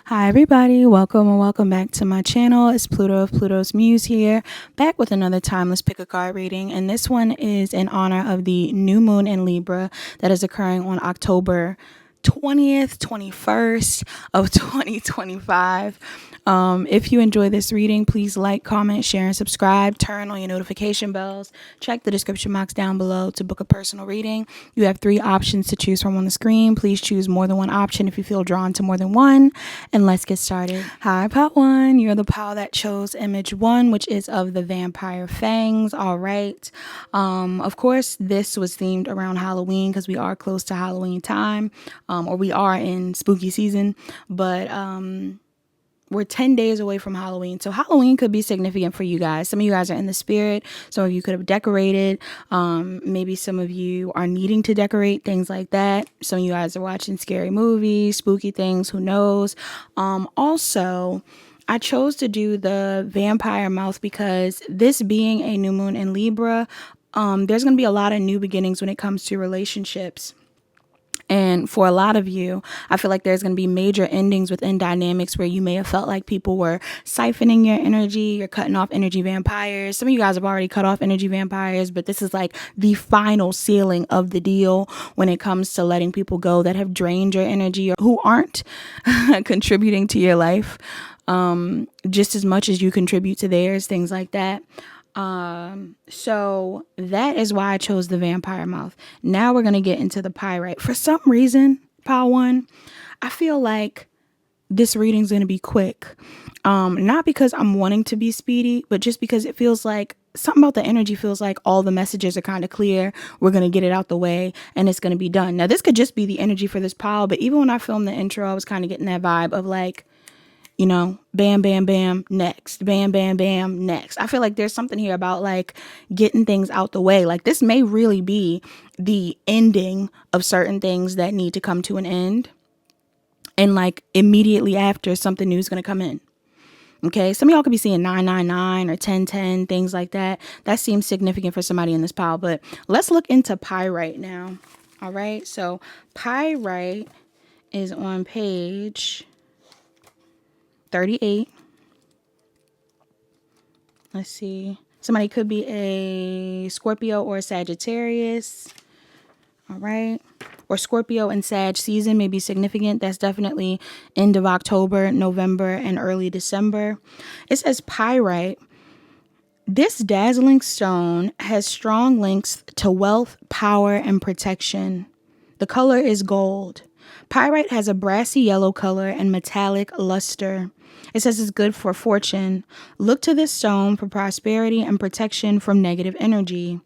Hi everybody, welcome and welcome back to my channel. It's Pluto of Pluto's Muse here, back with another timeless pick a card reading, and this one is in honor of the new moon in Libra that is occurring on October 20th, 21st of 2025. If you enjoy this reading, please like, comment, share, and subscribe. Turn on your notification bells. Check the description box down below to book a personal reading. You have 3 options to choose from on the screen. Please choose more than one option if you feel drawn to more than one. And let's get started. Hi, Pot 1. You're the pal that chose image 1, which is of the vampire fangs. All right. Of course, this was themed around Halloween because we are close to Halloween time, or we are in spooky season, but we're 10 days away from Halloween. So Halloween could be significant for you guys. Some of you guys are in the spirit. Some of you could have decorated. Maybe some of you are needing to decorate, things like that. Some of you guys are watching scary movies, spooky things, who knows. Also, I chose to do the vampire mouth because this being a new moon in Libra, there's going to be a lot of new beginnings when it comes to relationships. And for a lot of you, I feel like there's going to be major endings within dynamics where you may have felt like people were siphoning your energy, you're cutting off energy vampires. Some of you guys have already cut off energy vampires, but this is like the final sealing of the deal when it comes to letting people go that have drained your energy or who aren't contributing to your life just as much as you contribute to theirs, things like that. So that is why I chose the vampire mouth. Now we're going to get into the pyrite. For some reason, Pile 1, I feel like this reading's going to be quick. Not because I'm wanting to be speedy, but just because it feels like something about the energy feels like all the messages are kind of clear. We're going to get it out the way and it's going to be done. Now, this could just be the energy for this pile, but even when I filmed the intro, I was kind of getting that vibe of like, you know, bam, bam, bam, next, bam, bam, bam, next. I feel like there's something here about like getting things out the way. Like this may really be the ending of certain things that need to come to an end. And like immediately after, something new is going to come in. Okay, some of y'all could be seeing 999 or 1010, things like that. That seems significant for somebody in this pile. But let's look into pyrite now. All right, so pyrite is on page 38. Let's see. Somebody could be a Scorpio or a Sagittarius. All right. Or Scorpio and Sag season may be significant. That's definitely end of October, November, and early December. It says pyrite. This dazzling stone has strong links to wealth, power, and protection. The color is gold. Pyrite has a brassy yellow color and metallic luster. It says it's good for fortune. Look to this stone for prosperity and protection from negative energy.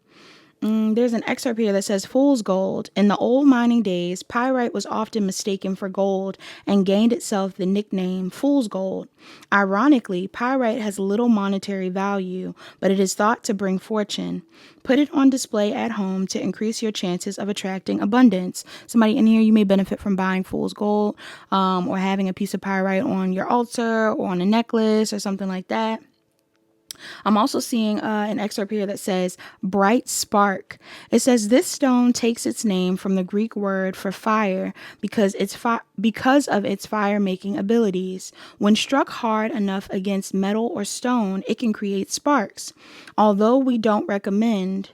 There's an excerpt here that says fool's gold. In the old mining days, pyrite was often mistaken for gold and gained itself the nickname fool's gold. Ironically, pyrite has little monetary value, but it is thought to bring fortune. Put it on display at home to increase your chances of attracting abundance. Somebody in here, you may benefit from buying fool's gold or having a piece of pyrite on your altar or on a necklace or something like that. I'm also seeing an excerpt here that says bright spark. It says this stone takes its name from the Greek word for fire because of its fire making abilities. When struck hard enough against metal or stone, it can create sparks. Although we don't recommend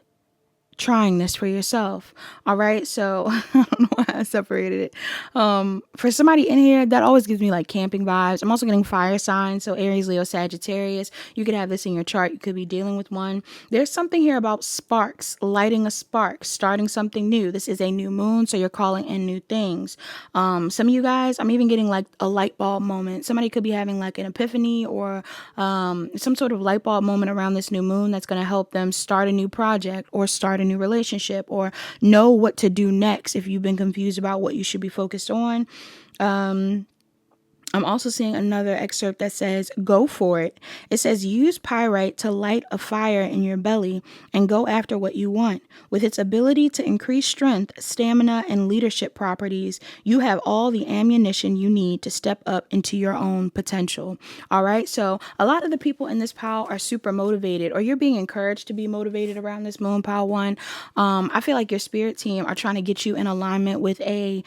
trying this for yourself. All right, so I don't know why I separated it. For somebody in here, that always gives me like camping vibes. I'm also getting fire signs, so Aries, Leo, Sagittarius. You could have this in your chart. You could be dealing with one. There's something here about sparks, lighting a spark, starting something new. This is a new moon, so you're calling in new things. Some of you guys, I'm even getting like a light bulb moment. Somebody could be having like an epiphany or some sort of light bulb moment around this new moon that's going to help them start a new project or start a new relationship or know what to do next if you've been confused about what you should be focused on. I'm also seeing another excerpt that says, go for it. It says, use pyrite to light a fire in your belly and go after what you want. With its ability to increase strength, stamina, and leadership properties, you have all the ammunition you need to step up into your own potential. All right. So a lot of the people in this pile are super motivated, or you're being encouraged to be motivated around this moon pile 1. I feel like your spirit team are trying to get you in alignment with a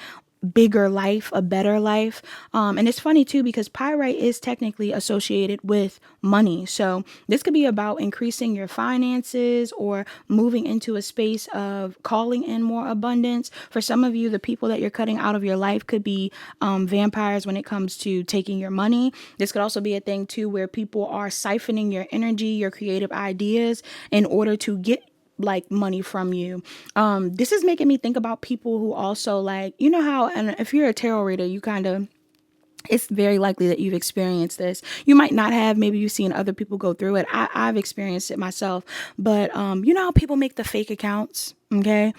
bigger life, a better life. And it's funny too, because pyrite is technically associated with money. So this could be about increasing your finances or moving into a space of calling in more abundance. For some of you, the people that you're cutting out of your life could be vampires when it comes to taking your money. This could also be a thing too, where people are siphoning your energy, your creative ideas in order to get like money from you. This is making me think about people who also, like, you know how, and if you're a tarot reader, you kind of, it's very likely that you've experienced this. You might not have, maybe you've seen other people go through it. I've experienced it myself, but you know how people make the fake accounts. Okay.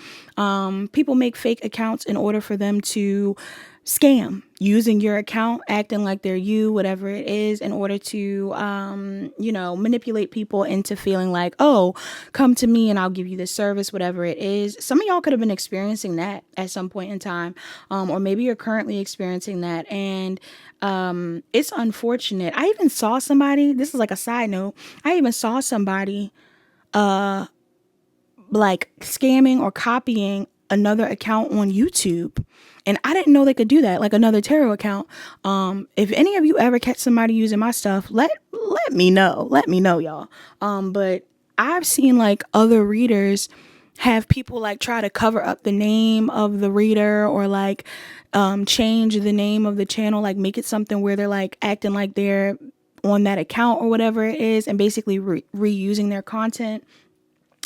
People make fake accounts in order for them to scam, using your account, acting like they're you, whatever it is, in order to, you know, manipulate people into feeling like, oh, come to me and I'll give you this service, whatever it is. Some of y'all could have been experiencing that at some point in time, or maybe you're currently experiencing that. And it's unfortunate. I even saw somebody, this is like a side note, I even saw somebody like scamming or copying another account on YouTube. And I didn't know they could do that, like another tarot account. If any of you ever catch somebody using my stuff, let me know. Let me know, y'all. But I've seen like other readers have people like try to cover up the name of the reader, or like change the name of the channel, like make it something where they're like acting like they're on that account or whatever it is, and basically reusing their content.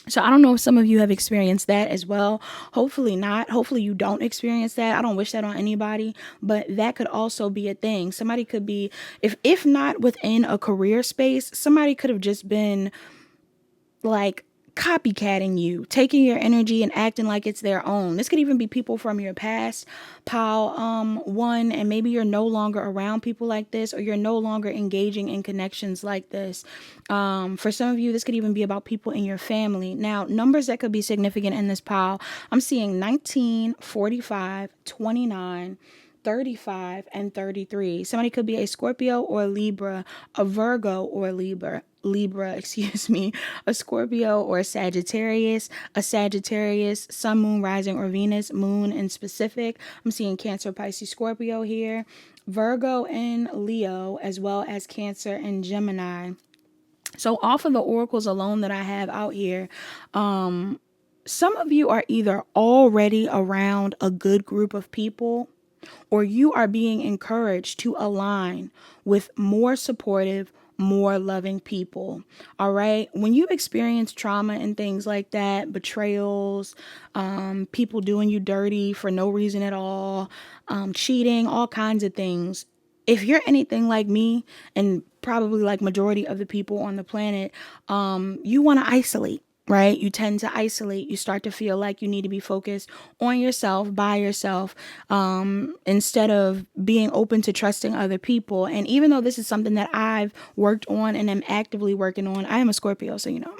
So I don't know if some of you have experienced that as well. Hopefully not. Hopefully you don't experience that. I don't wish that on anybody, but that could also be a thing. Somebody could be, if not within a career space, somebody could have just been like copycatting you, taking your energy and acting like it's their own. This could even be people from your past pile one, and maybe you're no longer around people like this, or you're no longer engaging in connections like this. For some of you, this could even be about people in your family. Now, numbers that could be significant in this pile, I'm seeing 19, 45, 29, 35, and 33. Somebody could be a Scorpio or Libra, a Virgo or Libra, excuse me, a Scorpio or a Sagittarius, Sun, Moon, Rising, or Venus, Moon in specific. I'm seeing Cancer, Pisces, Scorpio here, Virgo and Leo, as well as Cancer and Gemini. So off of the oracles alone that I have out here, some of you are either already around a good group of people, or you are being encouraged to align with more supportive, more loving people. All right. When you experience trauma and things like that, betrayals, people doing you dirty for no reason at all, cheating, all kinds of things. If you're anything like me, and probably like majority of the people on the planet, you want to isolate. Right? You tend to isolate. You start to feel like you need to be focused on yourself, by yourself, instead of being open to trusting other people. And even though this is something that I've worked on and am actively working on, I am a Scorpio, so, you know,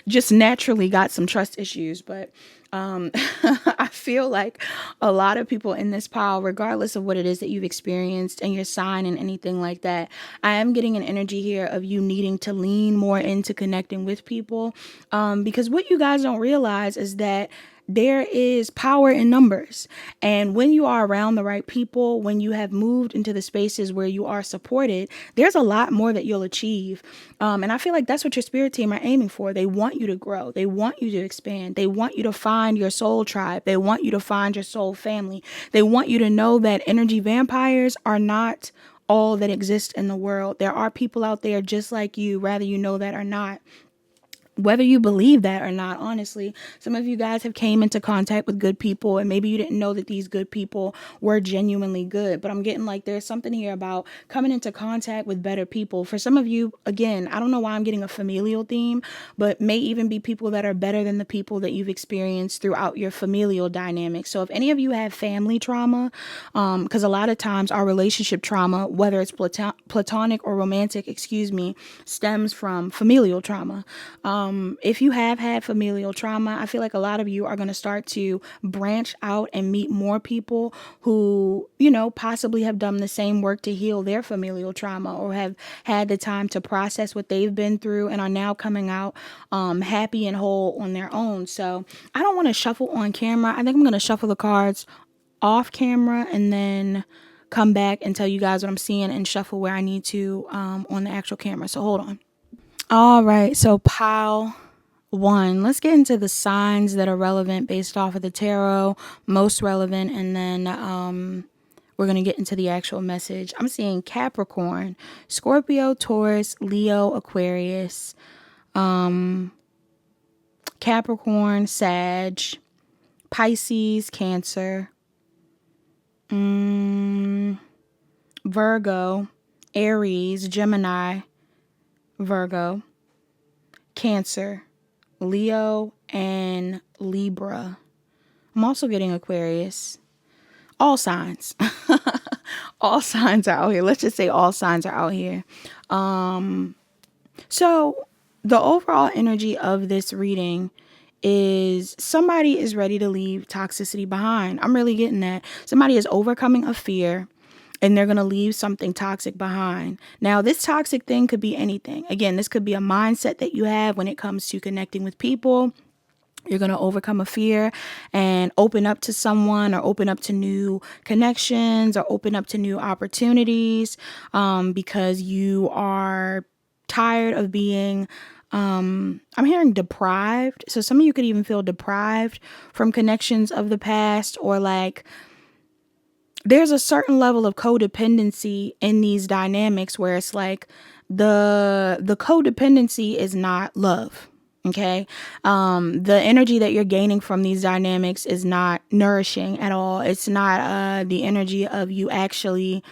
just naturally got some trust issues. But I feel like a lot of people in this pile, regardless of what it is that you've experienced and your sign and anything like that, I am getting an energy here of you needing to lean more into connecting with people, because what you guys don't realize is that there is power in numbers. And when you are around the right people, when you have moved into the spaces where you are supported, there's a lot more that you'll achieve. And I feel like that's what your spirit team are aiming for. They want you to grow. They want you to expand. They want you to find your soul tribe. They want you to find your soul family. They want you to know that energy vampires are not all that exists in the world. There are people out there just like you, whether you know that or not. Whether you believe that or not, honestly, some of you guys have came into contact with good people, and maybe you didn't know that these good people were genuinely good. But I'm getting like there's something here about coming into contact with better people. For some of you, again, I don't know why I'm getting a familial theme, but may even be people that are better than the people that you've experienced throughout your familial dynamics. So if any of you have family trauma, because a lot of times our relationship trauma, whether it's platonic or romantic, stems from familial trauma. If you have had familial trauma, I feel like a lot of you are going to start to branch out and meet more people who, you know, possibly have done the same work to heal their familial trauma, or have had the time to process what they've been through and are now coming out happy and whole on their own. So I don't want to shuffle on camera. I think I'm going to shuffle the cards off camera and then come back and tell you guys what I'm seeing and shuffle where I need to on the actual camera. So hold on. All right, so pile 1. Let's get into the signs that are relevant based off of the tarot, most relevant, and then we're going to get into the actual message. I'm seeing Capricorn, Scorpio, Taurus, Leo, Aquarius, Capricorn, Sag, Pisces, Cancer, Virgo, Aries, Gemini, Virgo, Cancer, Leo, and Libra. I'm also getting Aquarius. All signs. All signs are out here. Let's just say all signs are out here. So the overall energy of this reading is somebody is ready to leave toxicity behind. I'm really getting that. Somebody is overcoming a fear and they're going to leave something toxic behind. Now, this toxic thing could be anything. Again, this could be a mindset that you have when it comes to connecting with people. You're going to overcome a fear and open up to someone or open up to new connections or open up to new opportunities because you are tired of being, I'm hearing deprived. So some of you could even feel deprived from connections of the past, or like there's a certain level of codependency in these dynamics where it's like the codependency is not love. Okay. The energy that you're gaining from these dynamics is not nourishing at all. It's not the energy of you actually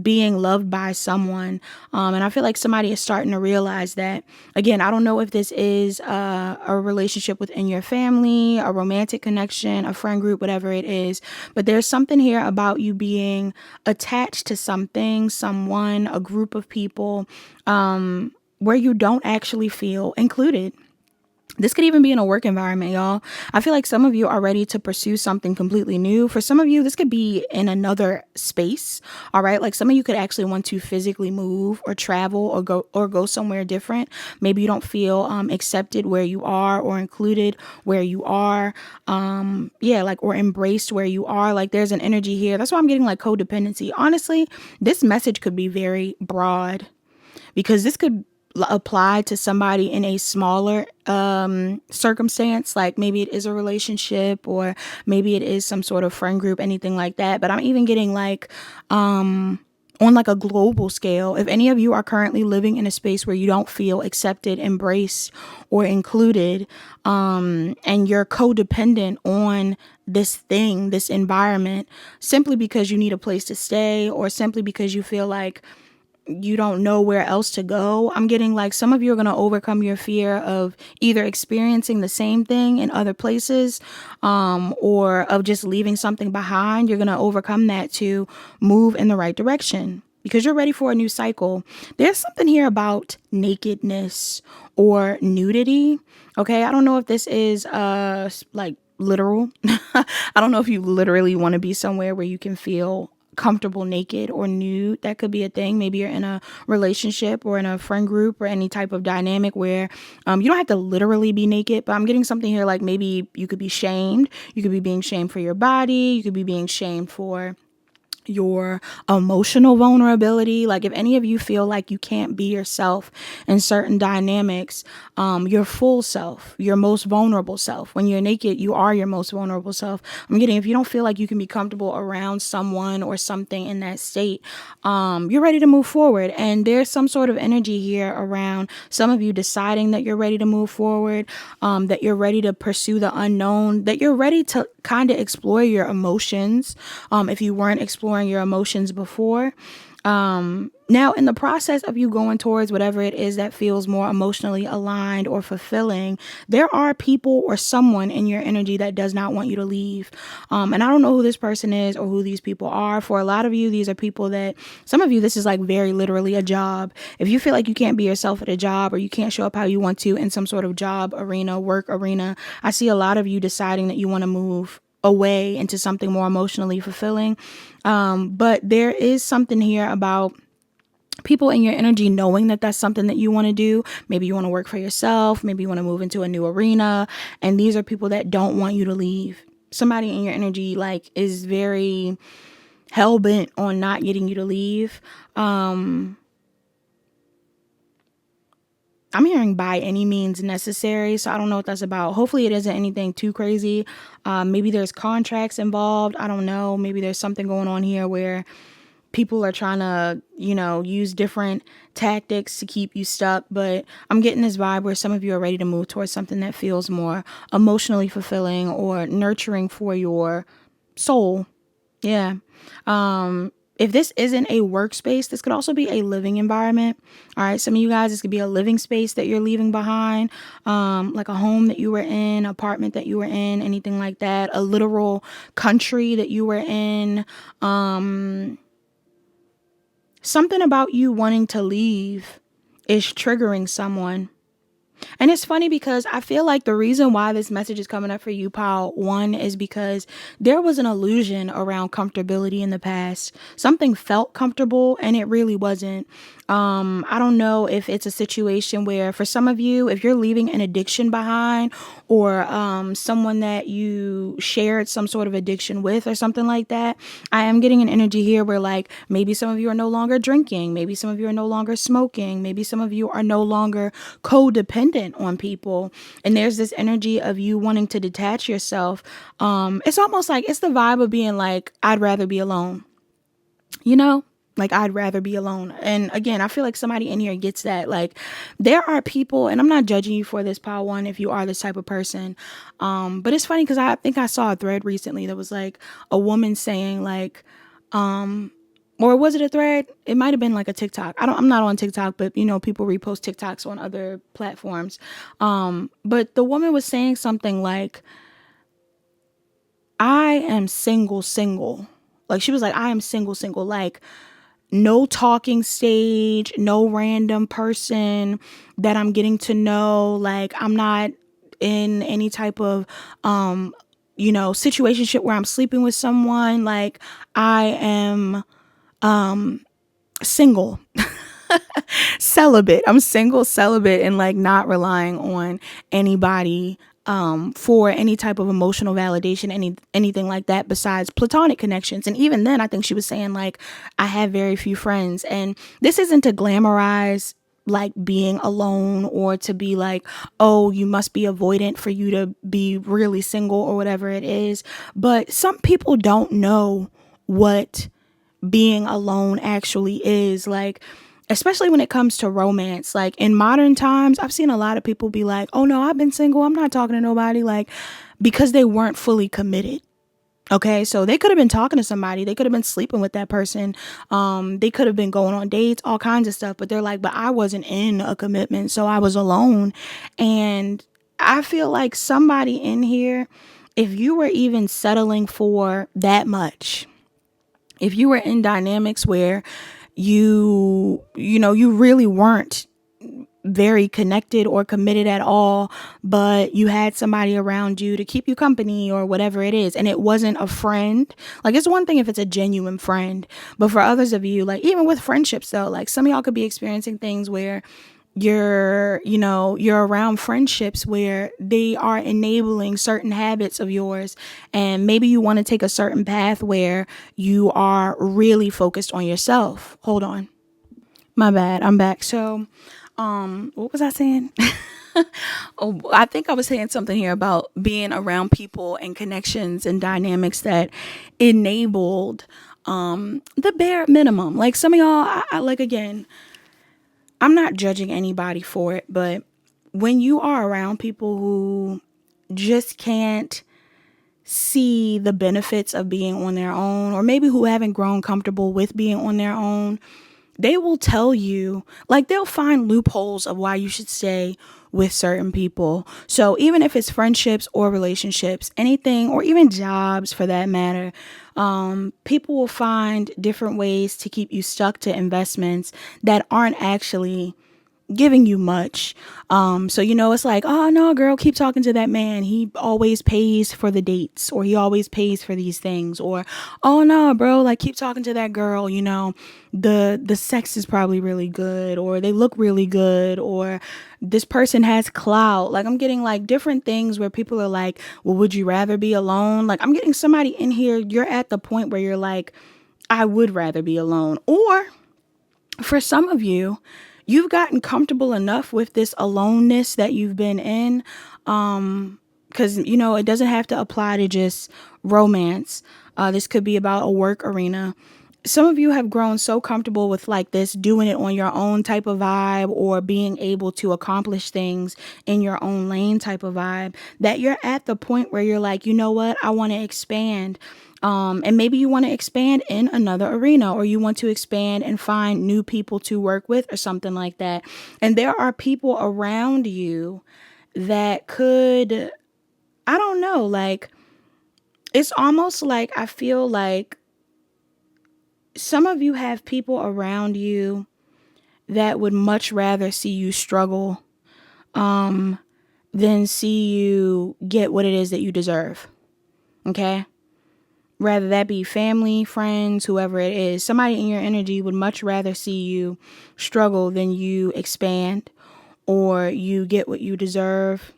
being loved by someone. And I feel like somebody is starting to realize that. Again, I don't know if this is a relationship within your family, a romantic connection, a friend group, whatever it is. But there's something here about you being attached to something, someone, a group of people, where you don't actually feel included. This could even be in a work environment, y'all. I feel like some of you are ready to pursue something completely new. For some of you, this could be in another space. All right. Like some of you could actually want to physically move or travel or go somewhere different. Maybe you don't feel accepted where you are or included where you are. Or embraced where you are. Like there's an energy here. That's why I'm getting like codependency. Honestly, this message could be very broad because this could apply to somebody in a smaller circumstance, like maybe it is a relationship or maybe it is some sort of friend group, anything like that. But I'm even getting like on like a global scale, if any of you are currently living in a space where you don't feel accepted, embraced, or included, and you're codependent on this thing, this environment, simply because you need a place to stay or simply because you feel like you don't know where else to go. I'm getting like some of you are going to overcome your fear of either experiencing the same thing in other places or of just leaving something behind. You're going to overcome that to move in the right direction because you're ready for a new cycle. There's something here about nakedness or nudity. Okay, I don't know if this is like literal. I don't know if you literally want to be somewhere where you can feel comfortable naked or nude. That could be a thing. Maybe you're in a relationship or in a friend group or any type of dynamic where you don't have to literally be naked, but I'm getting something here like maybe you could be shamed. You could be being shamed for your body. You could be being shamed for your emotional vulnerability. Like if any of you feel like you can't be yourself in certain dynamics, your full self, your most vulnerable self, when you're naked, you are your most vulnerable self. I'm getting, if you don't feel like you can be comfortable around someone or something in that state, you're ready to move forward. And there's some sort of energy here around some of you deciding that you're ready to move forward, that you're ready to pursue the unknown, that you're ready to kind of explore your emotions. If you weren't exploring your emotions before. Now, in the process of you going towards whatever it is that feels more emotionally aligned or fulfilling, there are people or someone in your energy that does not want you to leave. And I don't know who this person is or who these people are. For a lot of you, these are people that, some of you, this is like very literally a job. If you feel like you can't be yourself at a job or you can't show up how you want to in some sort of job arena, work arena, I see a lot of you deciding that you want to move away into something more emotionally fulfilling. But there is something here about people in your energy knowing that that's something that you want to do. Maybe you want to work for yourself. Maybe you want to move into a new arena. And these are people that don't want you to leave. somebody in your energy like is very hell-bent on not getting you to leave. I'm hearing by any means necessary, so I don't know what that's about. Hopefully it isn't anything too crazy. Maybe there's contracts involved. I don't know. Maybe there's something going on here where people are trying to, use different tactics to keep you stuck. But I'm getting this vibe where some of you are ready to move towards something that feels more emotionally fulfilling or nurturing for your soul. Yeah. If this isn't a workspace, this could also be a living environment. All right. Some of you guys, this could be a living space that you're leaving behind, like a home that you were in, apartment that you were in, anything like that, a literal country that you were in. Something about you wanting to leave is triggering someone. And it's funny because I feel like the reason why this message is coming up for you, Pal, one is because there was an illusion around comfortability in the past. Something felt comfortable and it really wasn't. I don't know if it's a situation where for some of you, if you're leaving an addiction behind or someone that you shared some sort of addiction with or something like that, I am getting an energy here where like maybe some of you are no longer drinking, maybe some of you are no longer smoking, maybe some of you are no longer codependent on people, and there's this energy of you wanting to detach yourself. It's almost like it's the vibe of being like, I'd rather be alone, like I'd rather be alone. And again, I feel like somebody in here gets that. Like there are people, and I'm not judging you for this, Power One, if you are this type of person. But it's funny because I think I saw a thread recently that was like a woman saying like, or was it a thread? It might have been like a TikTok. I'm not on TikTok, but people repost TikToks on other platforms. But the woman was saying something like, I am single. Like she was like, I am single. Like no talking stage, no random person that I'm getting to know. Like I'm not in any type of, situationship where I'm sleeping with someone. Like I am, single. Celibate. I'm single, celibate, and like not relying on anybody for any type of emotional validation, anything like that besides platonic connections. And even then I think she was saying like I have very few friends. And this isn't to glamorize like being alone or to be like, oh, you must be avoidant for you to be really single or whatever it is. But some people don't know what being alone actually is, like especially when it comes to romance. Like in modern times, I've seen a lot of people be like, oh no, I've been single, I'm not talking to nobody, like because they weren't fully committed. Okay, so they could have been talking to somebody, they could have been sleeping with that person, they could have been going on dates, all kinds of stuff, but they're like, but I wasn't in a commitment, so I was alone. And I feel like somebody in here, if you were even settling for that much, if you were in dynamics where you really weren't very connected or committed at all, but you had somebody around you to keep you company or whatever it is, and it wasn't a friend. Like it's one thing if it's a genuine friend, but for others of you, like even with friendships though, like some of y'all could be experiencing things where you're around friendships where they are enabling certain habits of yours, and maybe you want to take a certain path where you are really focused on yourself. Hold on, my bad, I'm back. So what was I saying? Oh, I think I was saying something here about being around people and connections and dynamics that enabled the bare minimum. Like some of y'all, I like, again, I'm not judging anybody for it, but when you are around people who just can't see the benefits of being on their own, or maybe who haven't grown comfortable with being on their own, they will tell you, like they'll find loopholes of why you should stay with certain people. So even if it's friendships or relationships, anything, or even jobs for that matter, people will find different ways to keep you stuck to investments that aren't actually giving you much. So, it's like, oh no, girl, keep talking to that man. He always pays for the dates, or he always pays for these things. Or, oh no, bro, like keep talking to that girl, the sex is probably really good, or they look really good, or this person has clout. Like I'm getting like different things where people are like, well, would you rather be alone? Like I'm getting somebody in here, you're at the point where you're like, I would rather be alone. Or for some of you, you've gotten comfortable enough with this aloneness that you've been in. Because, it doesn't have to apply to just romance. This could be about a work arena. Some of you have grown so comfortable with like this, doing it on your own type of vibe, or being able to accomplish things in your own lane type of vibe, that you're at the point where you're like, you know what, I want to expand. And maybe you want to expand in another arena, or you want to expand and find new people to work with or something like that. And there are people around you that could, I don't know, like, it's almost like I feel like some of you have people around you that would much rather see you struggle than see you get what it is that you deserve. Okay? Rather that be family, friends, whoever it is. Somebody in your energy would much rather see you struggle than you expand, or you get what you deserve,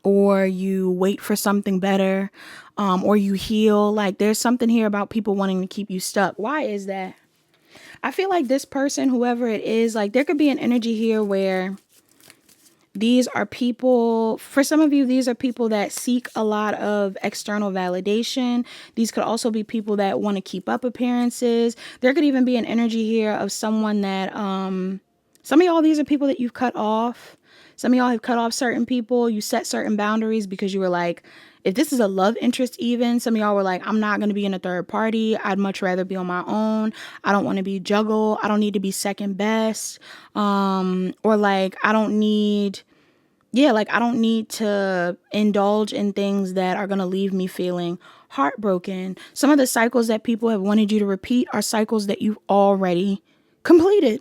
or you wait for something better, or you heal. Like there's something here about people wanting to keep you stuck. Why is that? I feel like this person, whoever it is, like there could be an energy here where these are people, for some of you, these are people that seek a lot of external validation. These could also be people that want to keep up appearances. There could even be an energy here of someone that, some of y'all, these are people that you've cut off. Some of y'all have cut off certain people. You set certain boundaries because you were like, if this is a love interest even, some of y'all were like, I'm not going to be in a third party. I'd much rather be on my own. I don't want to be juggled. I don't need to be second best. Or like, I don't need to indulge in things that are going to leave me feeling heartbroken. Some of the cycles that people have wanted you to repeat are cycles that you've already completed.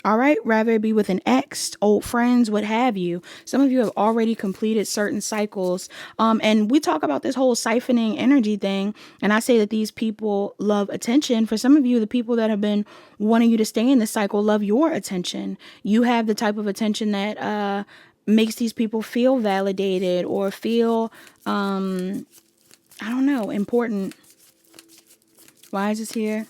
All right, rather it be with an ex, old friends, what have you. Some of you have already completed certain cycles. And we talk about this whole siphoning energy thing. And I say that these people love attention. For some of you, the people that have been wanting you to stay in this cycle love your attention. You have the type of attention that makes these people feel validated or feel, I don't know, important. Why is this here?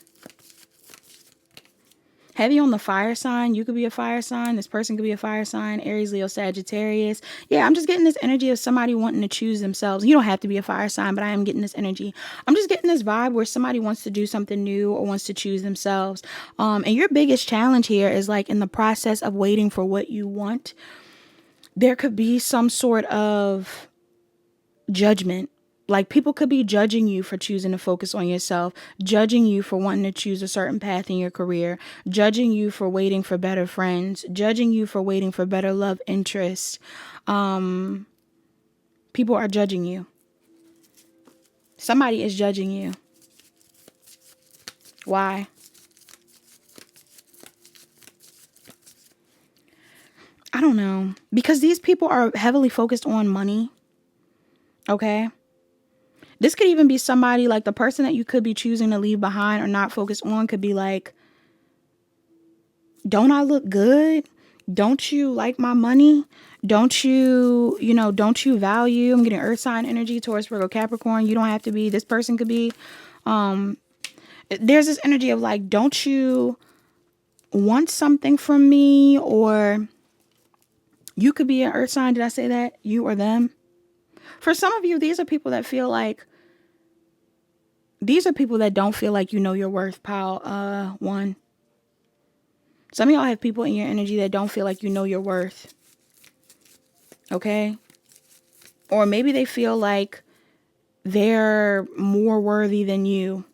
Heavy on the fire sign. You could be a fire sign. This person could be a fire sign. Aries, Leo, Sagittarius. Yeah, I'm just getting this energy of somebody wanting to choose themselves. You don't have to be a fire sign, but I am getting this energy. I'm just getting this vibe where somebody wants to do something new or wants to choose themselves. And your biggest challenge here is like in the process of waiting for what you want, there could be some sort of judgment. Like people could be judging you for choosing to focus on yourself, judging you for wanting to choose a certain path in your career, judging you for waiting for better friends, judging you for waiting for better love interests. People are judging you. Somebody is judging you. Why? I don't know. Because these people are heavily focused on money. Okay? This could even be somebody like the person that you could be choosing to leave behind or not focus on could be like, don't I look good? Don't you like my money? Don't you value? I'm getting earth sign energy, Taurus, Virgo, Capricorn. You don't have to be. This person could be. There's this energy of like, don't you want something from me? Or you could be an earth sign. Did I say that? You or them? For some of you, these are people that feel like, these are people that don't feel like you know your worth, pile one. Some of y'all have people in your energy that don't feel like you know your worth. Okay? Or maybe they feel like they're more worthy than you.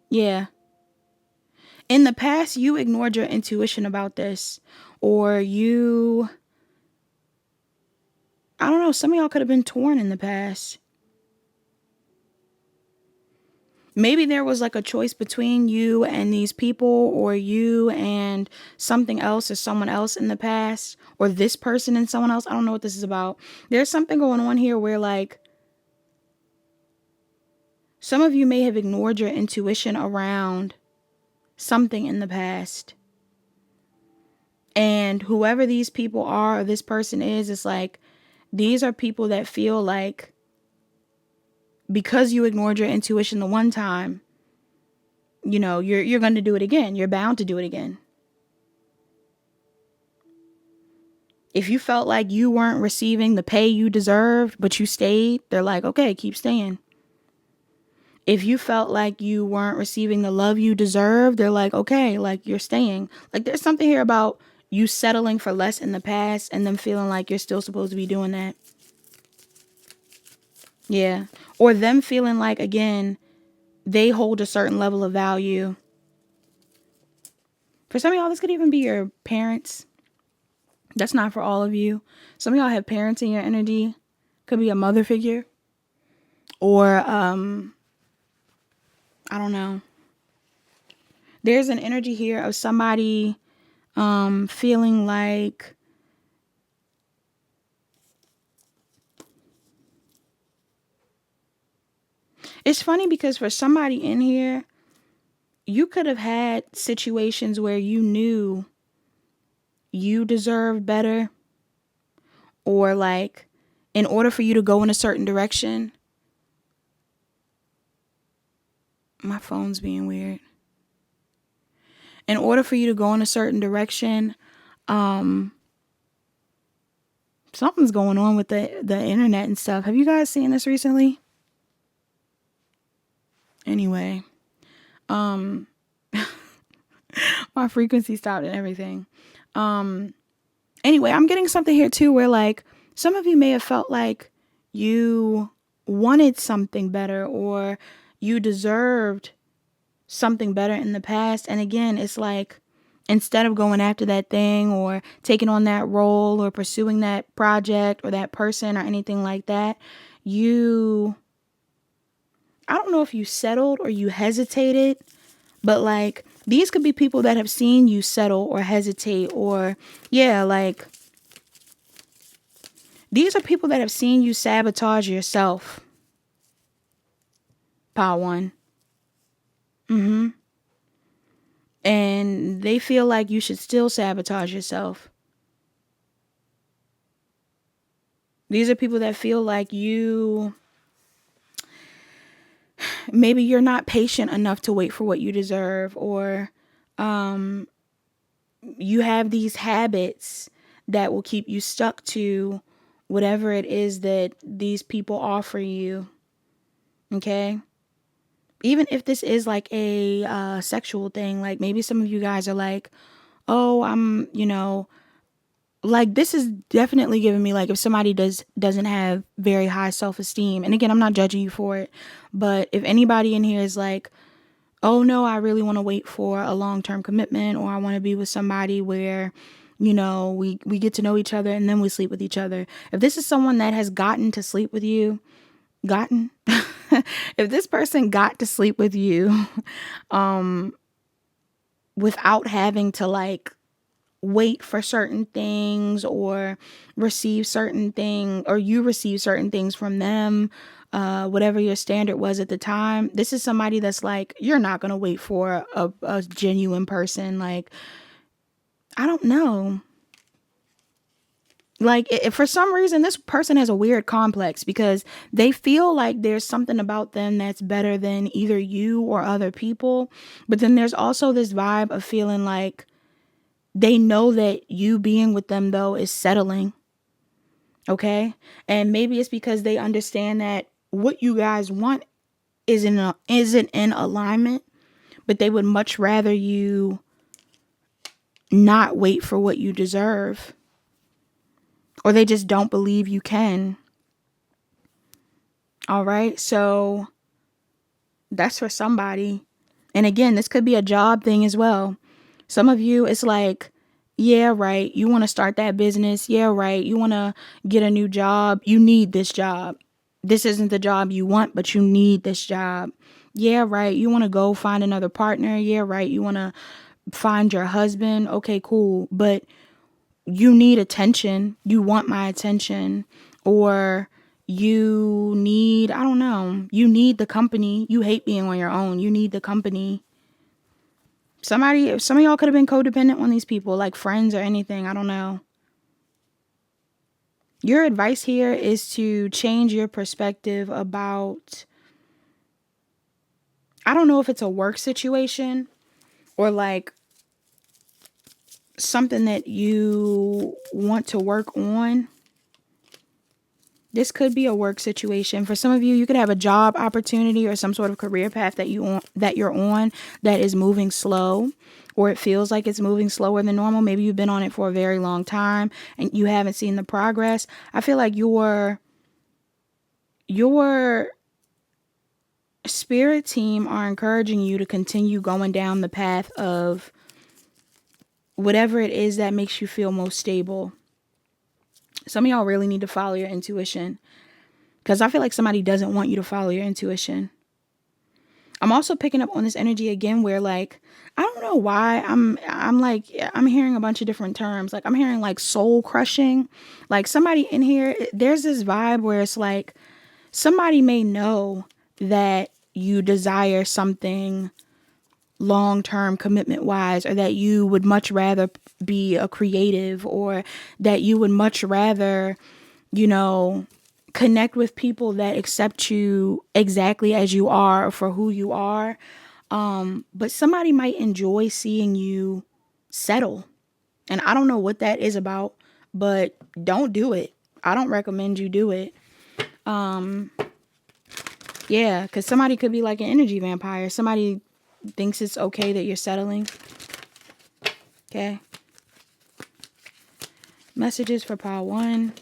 Yeah. In the past, you ignored your intuition about this. Or I don't know, some of y'all could have been torn in the past. Maybe there was like a choice between you and these people, or you and something else or someone else in the past, or this person and someone else. I don't know what this is about. There's something going on here where like some of you may have ignored your intuition around something in the past. And whoever these people are or this person is, it's like these are people that feel like because you ignored your intuition the one time, you know, you're going to do it again. You're bound to do it again. If you felt like you weren't receiving the pay you deserved, but you stayed, they're like, okay, keep staying. If you felt like you weren't receiving the love you deserved, they're like, okay, like you're staying. Like there's something here about you settling for less in the past and them feeling like you're still supposed to be doing that. Yeah. Or them feeling like, again, they hold a certain level of value. For some of y'all, this could even be your parents. That's not for all of you. Some of y'all have parents in your energy. Could be a mother figure. Or, I don't know. There's an energy here of somebody feeling like it's funny because for somebody in here, you could have had situations where you knew you deserved better, or like in order for you to go in a certain direction. My phone's being weird. In order for you to go in a certain direction, something's going on with the internet and stuff. Have you guys seen this recently? Anyway, my frequency stopped and everything. Anyway, I'm getting something here too where like some of you may have felt like you wanted something better or you deserved something better in the past. And again, it's like instead of going after that thing or taking on that role or pursuing that project or that person or anything like that, I don't know if you settled or you hesitated, but like these could be people that have seen you settle or hesitate, or yeah, like these are people that have seen you sabotage yourself. Power one. And they feel like you should still sabotage yourself. These are people that feel like maybe you're not patient enough to wait for what you deserve, or you have these habits that will keep you stuck to whatever it is that these people offer you. Okay? Even if this is like a sexual thing, like maybe some of you guys are like, oh, like this is definitely giving me like if somebody doesn't have very high self-esteem. And again, I'm not judging you for it, but if anybody in here is like, oh no, I really want to wait for a long-term commitment, or I want to be with somebody where, you know, we get to know each other and then we sleep with each other. If this is someone that has gotten to sleep with you, if this person got to sleep with you without having to like wait for certain things or receive certain things, or you receive certain things from them, whatever your standard was at the time, this is somebody that's like, you're not going to wait for a genuine person. Like, I don't know. Like, if for some reason, this person has a weird complex because they feel like there's something about them that's better than either you or other people. But then there's also this vibe of feeling like they know that you being with them, though, is settling. Okay? And maybe it's because they understand that what you guys want isn't in alignment, but they would much rather you not wait for what you deserve. Or they just don't believe you can. All right. So that's for somebody. And again, this could be a job thing as well. Some of you, it's like, yeah, right. You want to start that business. Yeah, right. You want to get a new job. You need this job. This isn't the job you want, but you need this job. Yeah, right. You want to go find another partner. Yeah, right. You want to find your husband. Okay, cool. But you need attention. You want my attention. Or you need, I don't know, you need the company. You hate being on your own. You need the company. Some of y'all could have been codependent on these people, like friends or anything. I don't know. Your advice here is to change your perspective about, I don't know if it's a work situation or like something that you want to work on. This could be a work situation. For some of you, you could have a job opportunity or some sort of career path that you're on that is moving slow, or it feels like it's moving slower than normal. Maybe you've been on it for a very long time and you haven't seen the progress. I feel like your spirit team are encouraging you to continue going down the path of whatever it is that makes you feel most stable. Some of y'all really need to follow your intuition, because I feel like somebody doesn't want you to follow your intuition. I'm also picking up on this energy again where, like, I don't know why I'm hearing a bunch of different terms. Like, I'm hearing like soul crushing. Like, somebody in here, there's this vibe where it's like somebody may know that you desire something long-term commitment wise, or that you would much rather be a creative, or that you would much rather, you know, connect with people that accept you exactly as you are for who you are. But somebody might enjoy seeing you settle. And I don't know what that is about, but don't do it. I don't recommend you do it. Yeah, because somebody could be like an energy vampire. Somebody thinks it's okay that you're settling. Okay. Messages for pile 1.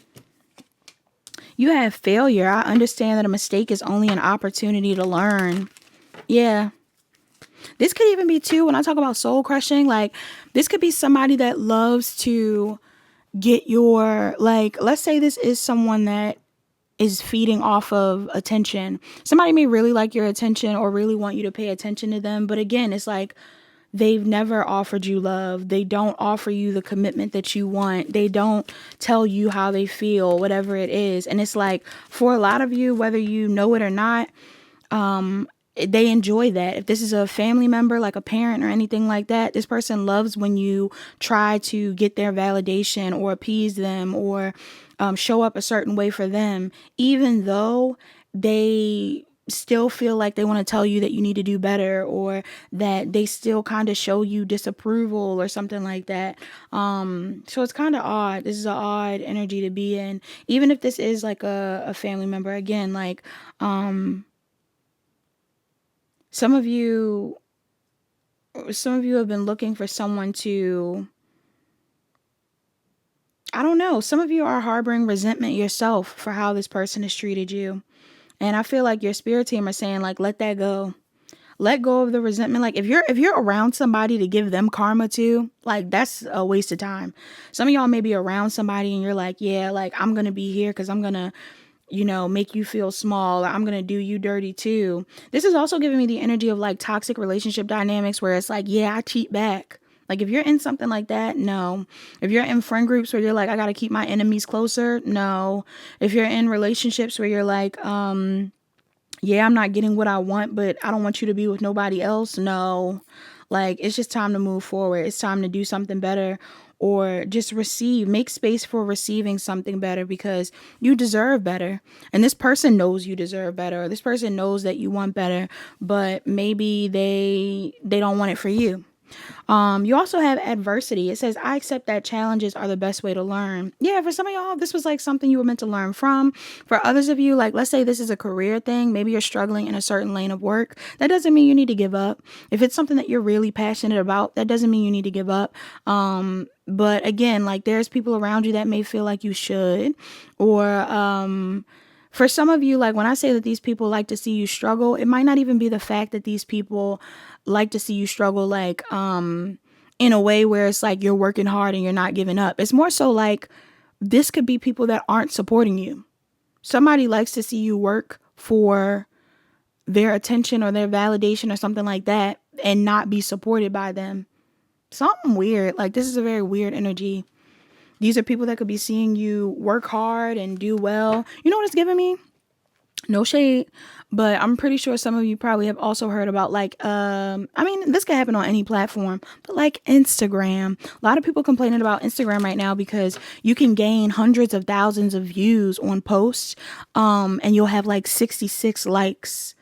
You have failure. I understand that a mistake is only an opportunity to learn. Yeah. This could even be too, when I talk about soul crushing, like this could be somebody that loves to get your, like, let's say this is someone that is feeding off of attention. Somebody may really like your attention or really want you to pay attention to them. But again, it's like they've never offered you love. They don't offer you the commitment that you want. They don't tell you how they feel, whatever it is. And it's like, for a lot of you, whether you know it or not, they enjoy that. If this is a family member, like a parent or anything like that, this person loves when you try to get their validation or appease them, or show up a certain way for them, even though they still feel like they want to tell you that you need to do better, or that they still kind of show you disapproval or something like that. So it's kind of odd. This is an odd energy to be in, even if this is like a family member. Again, like some of you have been looking for someone to, I don't know, some of you are harboring resentment yourself for how this person has treated you. And I feel like your spirit team are saying, like, let that go. Let go of the resentment. Like, if you're around somebody to give them karma to, like, that's a waste of time. Some of y'all may be around somebody and you're like, yeah, like, I'm going to be here because I'm going to, you know, make you feel small. I'm going to do you dirty too. This is also giving me the energy of like toxic relationship dynamics where it's like, yeah, I cheat back. Like, if you're in something like that, no. If you're in friend groups where you're like, I got to keep my enemies closer, no. If you're in relationships where you're like, yeah, I'm not getting what I want, but I don't want you to be with nobody else, no. Like, it's just time to move forward. It's time to do something better, or just make space for receiving something better, because you deserve better. And this person knows you deserve better, or this person knows that you want better, but maybe they don't want it for you. You also have adversity. It says, I accept that challenges are the best way to learn. Yeah, for some of y'all, this was like something you were meant to learn from. For others of you, like, let's say this is a career thing. Maybe you're struggling in a certain lane of work. That doesn't mean you need to give up. If it's something that you're really passionate about, that doesn't mean you need to give up. But again, like, there's people around you that may feel like you should, or, for some of you, like, when I say that these people like to see you struggle, it might not even be the fact that these people like to see you struggle, like, in a way where it's like you're working hard and you're not giving up. It's more so like this could be people that aren't supporting you. Somebody likes to see you work for their attention or their validation or something like that and not be supported by them. Something weird. Like, this is a very weird energy. These are people that could be seeing you work hard and do well. You know what it's giving me? No shade, but I'm pretty sure some of you probably have also heard about, like, I mean, this could happen on any platform, but like Instagram. A lot of people complaining about Instagram right now because you can gain hundreds of thousands of views on posts, and you'll have like 66 likes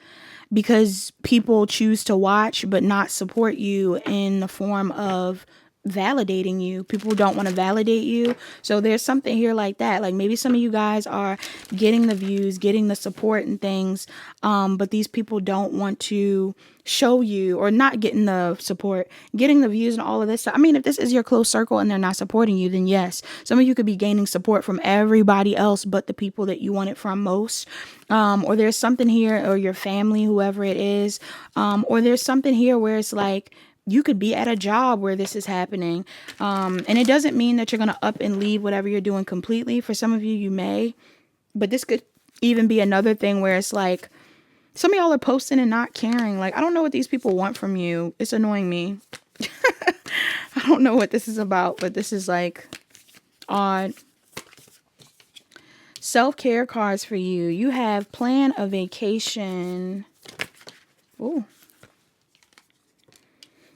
because people choose to watch but not support you in the form of validating you. People don't want to validate you. So there's something here like that. Like, maybe some of you guys are getting the views, getting the support and things, but these people don't want to show you, or not getting the support, getting the views and all of this stuff. I mean, if this is your close circle and they're not supporting you, then yes, some of you could be gaining support from everybody else but the people that you want it from most. Or there's something here, or your family, whoever it is, or there's something here where it's like, you could be at a job where this is happening. And it doesn't mean that you're going to up and leave whatever you're doing completely. For some of you, you may. But this could even be another thing where it's like, some of y'all are posting and not caring. Like, I don't know what these people want from you. It's annoying me. I don't know what this is about, but this is like odd. Self-care cards for you. You have plan a vacation. Ooh.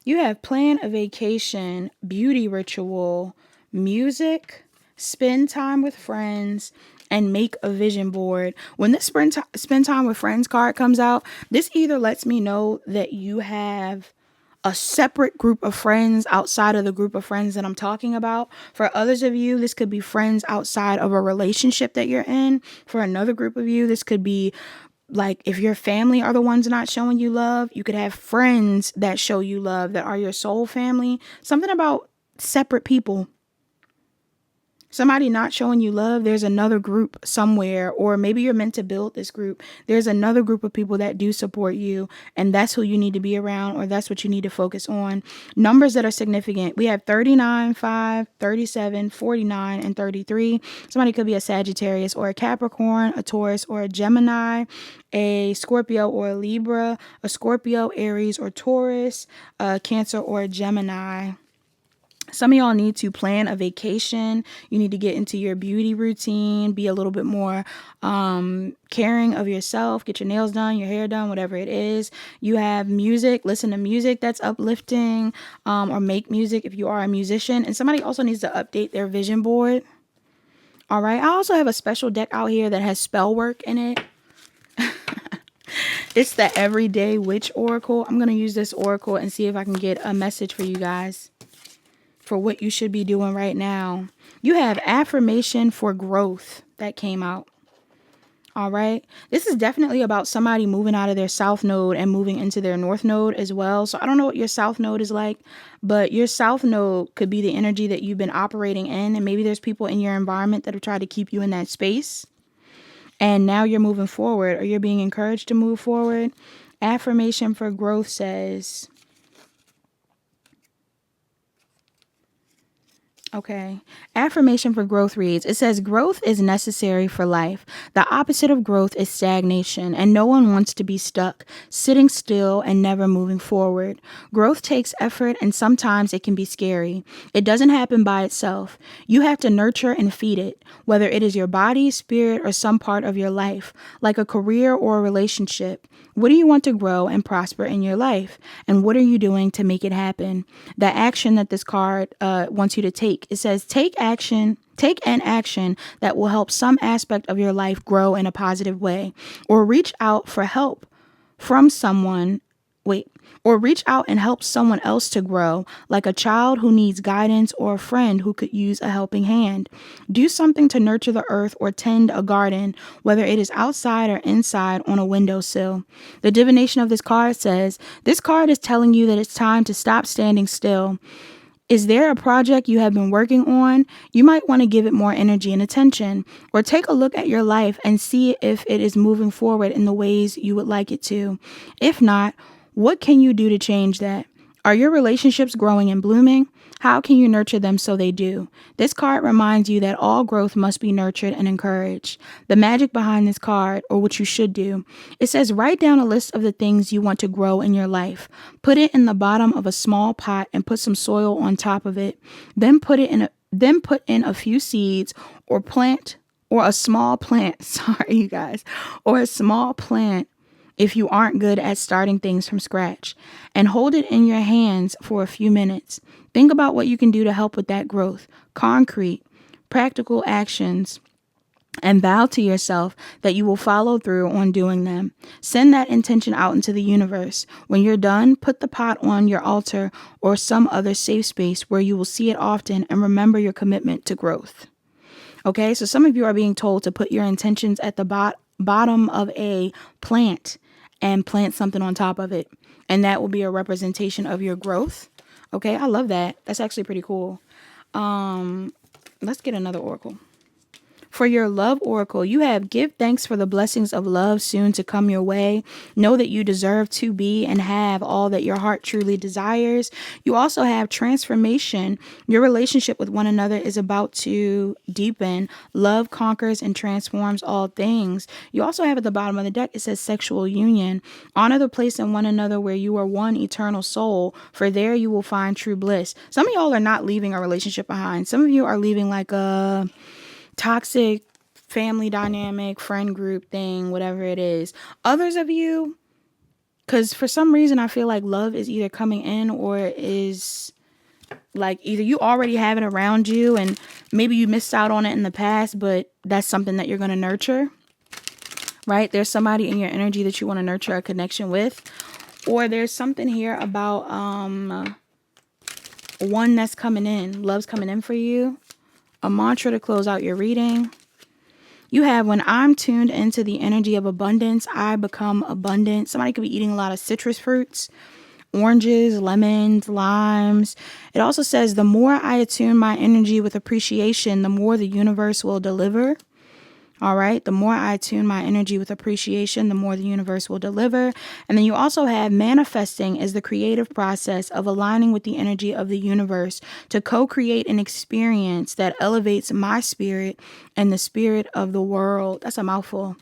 You have plan a vacation, beauty ritual, music, spend time with friends, and make a vision board. When this spend time with friends card comes out, this either lets me know that you have a separate group of friends outside of the group of friends that I'm talking about. For others of you, this could be friends outside of a relationship that you're in. For another group of you, this could be like, if your family are the ones not showing you love, you could have friends that show you love, that are your soul family. Something about separate people. Somebody not showing you love, there's another group somewhere, or maybe you're meant to build this group. There's another group of people that do support you, and that's who you need to be around, or that's what you need to focus on. Numbers that are significant. We have 39, 5, 37, 49, and 33. Somebody could be a Sagittarius or a Capricorn, a Taurus or a Gemini, a Scorpio or a Libra, a Scorpio, Aries, or Taurus, a Cancer or a Gemini. Some of y'all need to plan a vacation. You need to get into your beauty routine, be a little bit more caring of yourself, get your nails done, your hair done, whatever it is. You have music, listen to music that's uplifting, or make music if you are a musician. And somebody also needs to update their vision board. All right. I also have a special deck out here that has spell work in it. It's the Everyday Witch Oracle. I'm going to use this oracle and see if I can get a message for you guys for what you should be doing right now. You have affirmation for growth that came out. All right. This is definitely about somebody moving out of their south node and moving into their north node as well. So I don't know what your south node is like, but your south node could be the energy that you've been operating in. And maybe there's people in your environment that have tried to keep you in that space. And now you're moving forward, or you're being encouraged to move forward. Affirmation for growth says, okay. Affirmation for growth reads, it says, growth is necessary for life. The opposite of growth is stagnation, and no one wants to be stuck, sitting still and never moving forward. Growth takes effort, and sometimes it can be scary. It doesn't happen by itself. You have to nurture and feed it, whether it is your body, spirit, or some part of your life, like a career or a relationship. What do you want to grow and prosper in your life? And what are you doing to make it happen? The action that this card wants you to take. It says, take an action that will help some aspect of your life grow in a positive way, or reach out for help from someone. Or reach out and help someone else to grow, like a child who needs guidance or a friend who could use a helping hand. Do something to nurture the earth or tend a garden, whether it is outside or inside on a windowsill. The divination of this card says, this card is telling you that it's time to stop standing still. Is there a project you have been working on? You might want to give it more energy and attention, or take a look at your life and see if it is moving forward in the ways you would like it to. If not, what can you do to change that? Are your relationships growing and blooming? How can you nurture them so they do? This card reminds you that all growth must be nurtured and encouraged. The magic behind this card, or what you should do, it says write down a list of the things you want to grow in your life. Put it in the bottom of a small pot and put some soil on top of it. Then put in a few seeds or a small plant. Sorry, you guys. Or a small plant if you aren't good at starting things from scratch, and hold it in your hands for a few minutes. Think about what you can do to help with that growth. Concrete, practical actions, and vow to yourself that you will follow through on doing them. Send that intention out into the universe. When you're done, put the pot on your altar or some other safe space where you will see it often, and remember your commitment to growth. Okay, so some of you are being told to put your intentions at the bottom of a plant and plant something on top of it. And that will be a representation of your growth. Okay, I love that. That's actually pretty cool. Let's get another oracle. For your love oracle, you have give thanks for the blessings of love soon to come your way. Know that you deserve to be and have all that your heart truly desires. You also have transformation. Your relationship with one another is about to deepen. Love conquers and transforms all things. You also have at the bottom of the deck, it says sexual union. Honor the place in one another where you are one eternal soul, for there you will find true bliss. Some of y'all are not leaving a relationship behind. Some of you are leaving like a toxic family dynamic, friend group thing, whatever it is. Others of you, because for some reason I feel like love is either coming in or is like either you already have it around you and maybe you missed out on it in the past, but that's something that you're going to nurture, right? There's somebody in your energy that you want to nurture a connection with, or there's something here about one that's coming in, love's coming in for you. A mantra to close out your reading. You have, when I'm tuned into the energy of abundance, I become abundant. Somebody could be eating a lot of citrus fruits, oranges, lemons, limes. It also says, the more I attune my energy with appreciation, the more the universe will deliver. All right. The more I attune my energy with appreciation, the more the universe will deliver. And then you also have manifesting as the creative process of aligning with the energy of the universe to co-create an experience that elevates my spirit and the spirit of the world. That's a mouthful.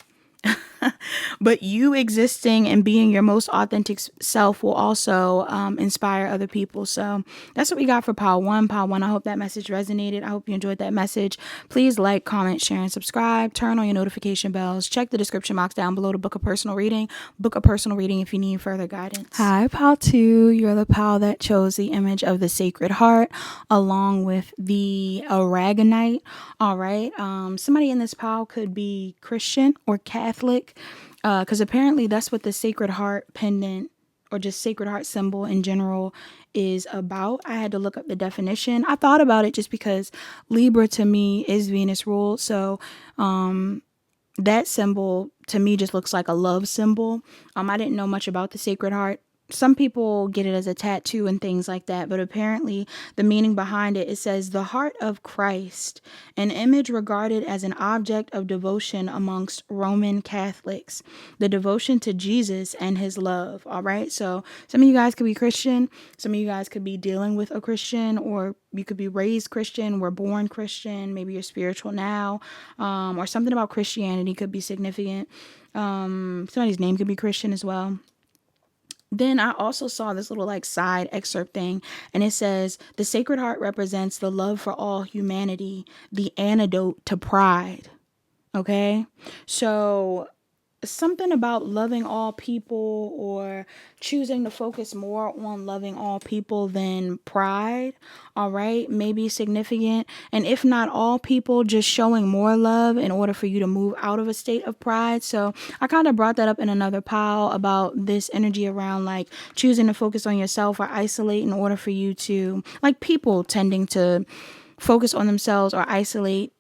But you existing and being your most authentic self will also inspire other people. So that's what we got for pile one. Pile one, I hope that message resonated. I hope you enjoyed that message. Please like, comment, share, and subscribe. Turn on your notification bells. Check the description box down below to book a personal reading. Book a personal reading if you need further guidance. Hi, pile two. You're the pile that chose the image of the Sacred Heart along with the Aragonite. All right. Somebody in this pile could be Christian or Catholic. Because apparently that's what the Sacred Heart pendant or just Sacred Heart symbol in general is about. I had to look up the definition. I thought about it just because Libra to me is Venus ruled. So that symbol to me just looks like a love symbol. I didn't know much about the Sacred Heart. Some people get it as a tattoo and things like that, but apparently the meaning behind it, it says the heart of Christ, an image regarded as an object of devotion amongst Roman Catholics, the devotion to Jesus and his love. All right. So some of you guys could be Christian. Some of you guys could be dealing with a Christian, or you could be raised Christian, were born Christian. Maybe you're spiritual now, or something about Christianity could be significant. Somebody's name could be Christian as well. Then I also saw this little like side excerpt thing, and it says the Sacred Heart represents the love for all humanity, the antidote to pride. Okay, so something about loving all people or choosing to focus more on loving all people than pride. All right, maybe significant. And if not all people, just showing more love in order for you to move out of a state of pride. So I kind of brought that up in another pile about this energy around like choosing to focus on yourself or isolate in order for you to, like, people tending to focus on themselves or isolate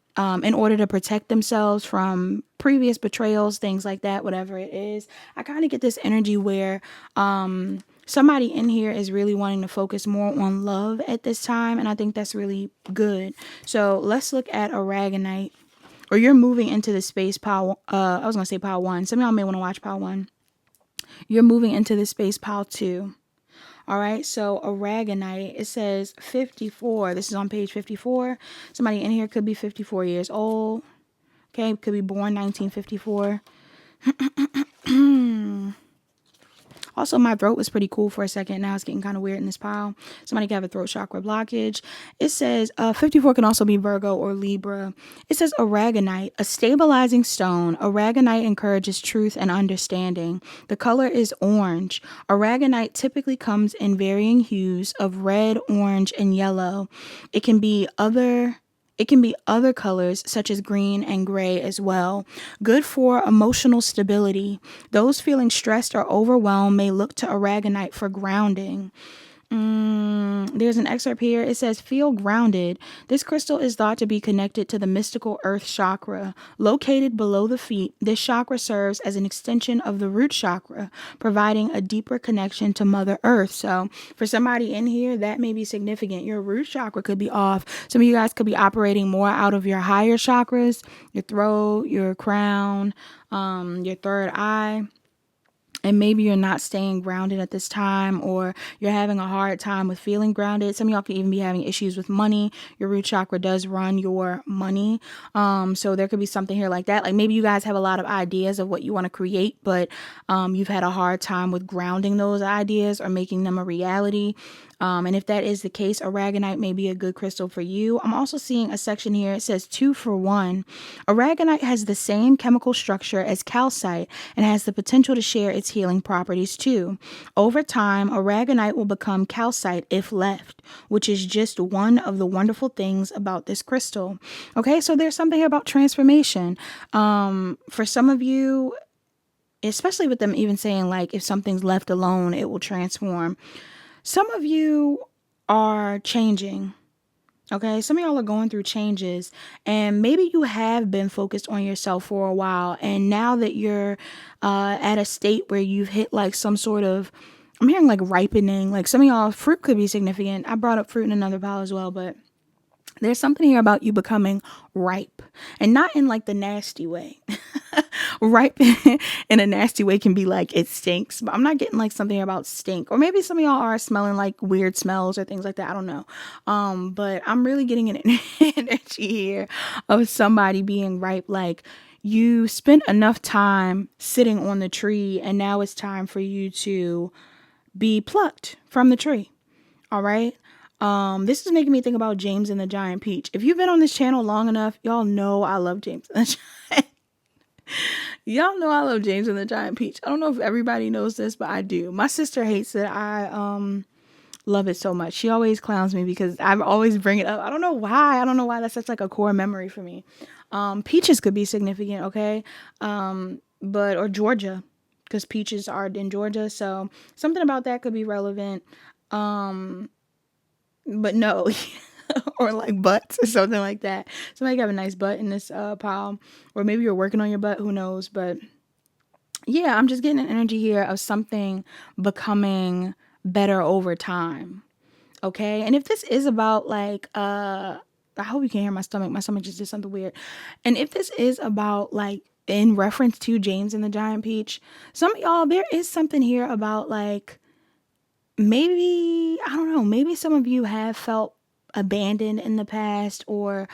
in order to protect themselves from previous betrayals, things like that, whatever it is. I kind of get this energy where somebody in here is really wanting to focus more on love at this time, and I think that's really good. So let's look at Aragonite, or you're moving into the space pile. I was going to say pile one. Some of y'all may want to watch pile one. You're moving into the space pile two. All right, so Aragonite, it says 54. This is on page 54. Somebody in here could be 54 years old. Okay, could be born 1954. Also, my throat was pretty cool for a second. Now it's getting kind of weird in this pile. Somebody could have a throat chakra blockage. It says 54 can also be Virgo or Libra. It says aragonite, a stabilizing stone. Aragonite encourages truth and understanding. The color is orange. Aragonite typically comes in varying hues of red, orange, and yellow. It can be other colors such as green and gray as well. Good for emotional stability. Those feeling stressed or overwhelmed may look to aragonite for grounding. There's an excerpt here. It says, feel grounded. This crystal is thought to be connected to the mystical earth chakra. Located below the feet, this chakra serves as an extension of the root chakra, providing a deeper connection to Mother Earth. So for somebody in here, that may be significant. Your root chakra could be off. Some of you guys could be operating more out of your higher chakras, your throat, your crown, your third eye. And maybe you're not staying grounded at this time, or you're having a hard time with feeling grounded. Some of y'all could even be having issues with money. Your root chakra does run your money. So there could be something here like that. Like maybe you guys have a lot of ideas of what you want to create, but you've had a hard time with grounding those ideas or making them a reality. And if that is the case, aragonite may be a good crystal for you. I'm also seeing a section here. It says 2 for 1. Aragonite has the same chemical structure as calcite and has the potential to share its healing properties too. Over time, aragonite will become calcite if left, which is just one of the wonderful things about this crystal. Okay, so there's something here about transformation. For some of you, especially with them even saying like if something's left alone, it will transform. Some of you are changing. Okay, some of y'all are going through changes, and maybe you have been focused on yourself for a while, and now that you're at a state where you've hit like some sort of, I'm hearing like ripening, like some of y'all, fruit could be significant. I brought up fruit in another pile as well, but there's something here about you becoming ripe, and not in like the nasty way. Ripe in a nasty way can be like it stinks, but I'm not getting like something about stink. Or maybe some of y'all are smelling like weird smells or things like that. I don't know. But I'm really getting an energy here of somebody being ripe. Like you spent enough time sitting on the tree, and now it's time for you to be plucked from the tree. All right. This is making me think about James and the Giant Peach. If you've been on this channel long enough, y'all know I love James and the Giant. Y'all know I love James and the Giant Peach. I don't know if everybody knows this, but I do. My sister hates it. I love it so much. She always clowns me because I always bring it up. I don't know why. I don't know why that's such like a core memory for me. Peaches could be significant, okay? Or Georgia, because peaches are in Georgia. So something about that could be relevant. But no, or like butts or something like that. Somebody got a nice butt in this pile, or maybe you're working on your butt. Who knows? But yeah, I'm just getting an energy here of something becoming better over time. Okay, and if this is about like I hope you can hear my stomach. My stomach just did something weird. And if this is about like in reference to James and the Giant Peach, some of y'all, there is something here about like, maybe, I don't know, maybe some of you have felt abandoned in the past, or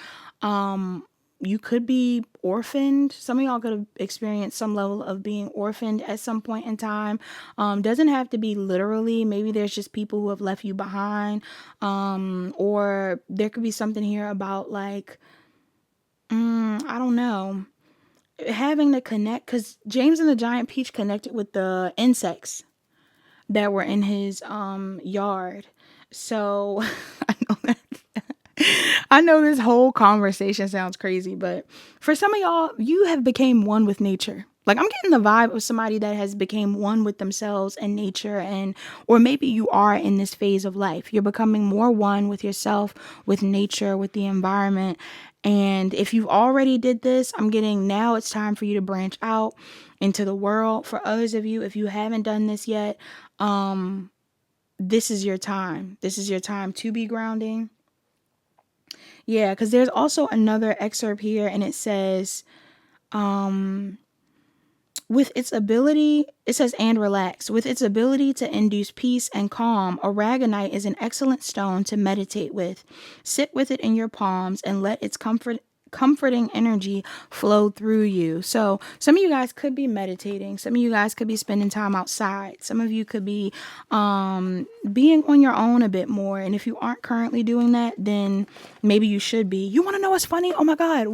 you could be orphaned. Some of y'all could have experienced some level of being orphaned at some point in time. Doesn't have to be literally. Maybe there's just people who have left you behind. Or there could be something here about like, I don't know, having to connect, because James and the Giant Peach connected with the insects that were in his yard. So I know this whole conversation sounds crazy, but for some of y'all, you have became one with nature. Like I'm getting the vibe of somebody that has became one with themselves and nature, and or maybe you are in this phase of life. You're becoming more one with yourself, with nature, with the environment. And if you've already did this, I'm getting now it's time for you to branch out into the world. For others of you, if you haven't done this yet, this is your time. This is your time to be grounding. Yeah, because there's also another excerpt here, and it says, With its ability, it says, and relax. With its ability to induce peace and calm, aragonite is an excellent stone to meditate with. Sit with it in your palms and let its comforting energy flow through you. So some of you guys could be meditating. Some of you guys could be spending time outside. Some of you could be being on your own a bit more. And if you aren't currently doing that, then maybe you should be. You want to know what's funny? Oh my God,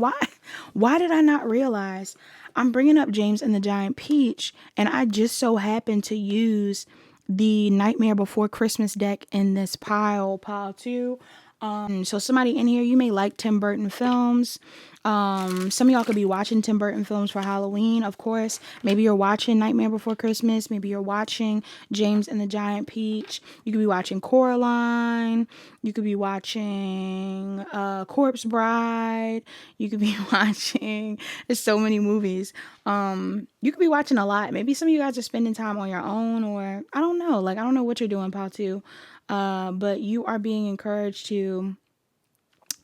why did I not realize? I'm bringing up James and the Giant Peach, and I just so happened to use the Nightmare Before Christmas deck in this pile 2. So somebody in here, you may like Tim Burton films. Some of y'all could be watching Tim Burton films for Halloween, of course. Maybe you're watching Nightmare Before Christmas. Maybe you're watching James and the Giant Peach. You could be watching Coraline. You could be watching Corpse Bride. You could be watching, there's so many movies. You could be watching a lot. Maybe some of you guys are spending time on your own, or I don't know. Like, I don't know what you're doing, Pal 2. But you are being encouraged to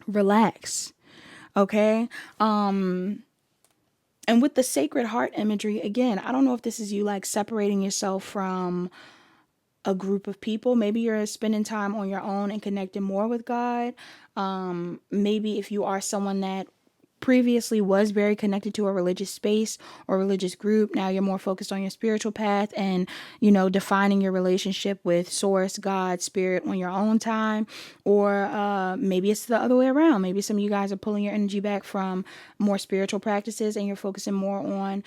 relax. Okay. And with the Sacred Heart imagery, again, I don't know if this is you like separating yourself from a group of people. Maybe you're spending time on your own and connecting more with God. Maybe if you are someone that previously was very connected to a religious space or religious group, now you're more focused on your spiritual path and, you know, defining your relationship with source, God, spirit on your own time. Or maybe it's the other way around. Maybe some of you guys are pulling your energy back from more spiritual practices and you're focusing more on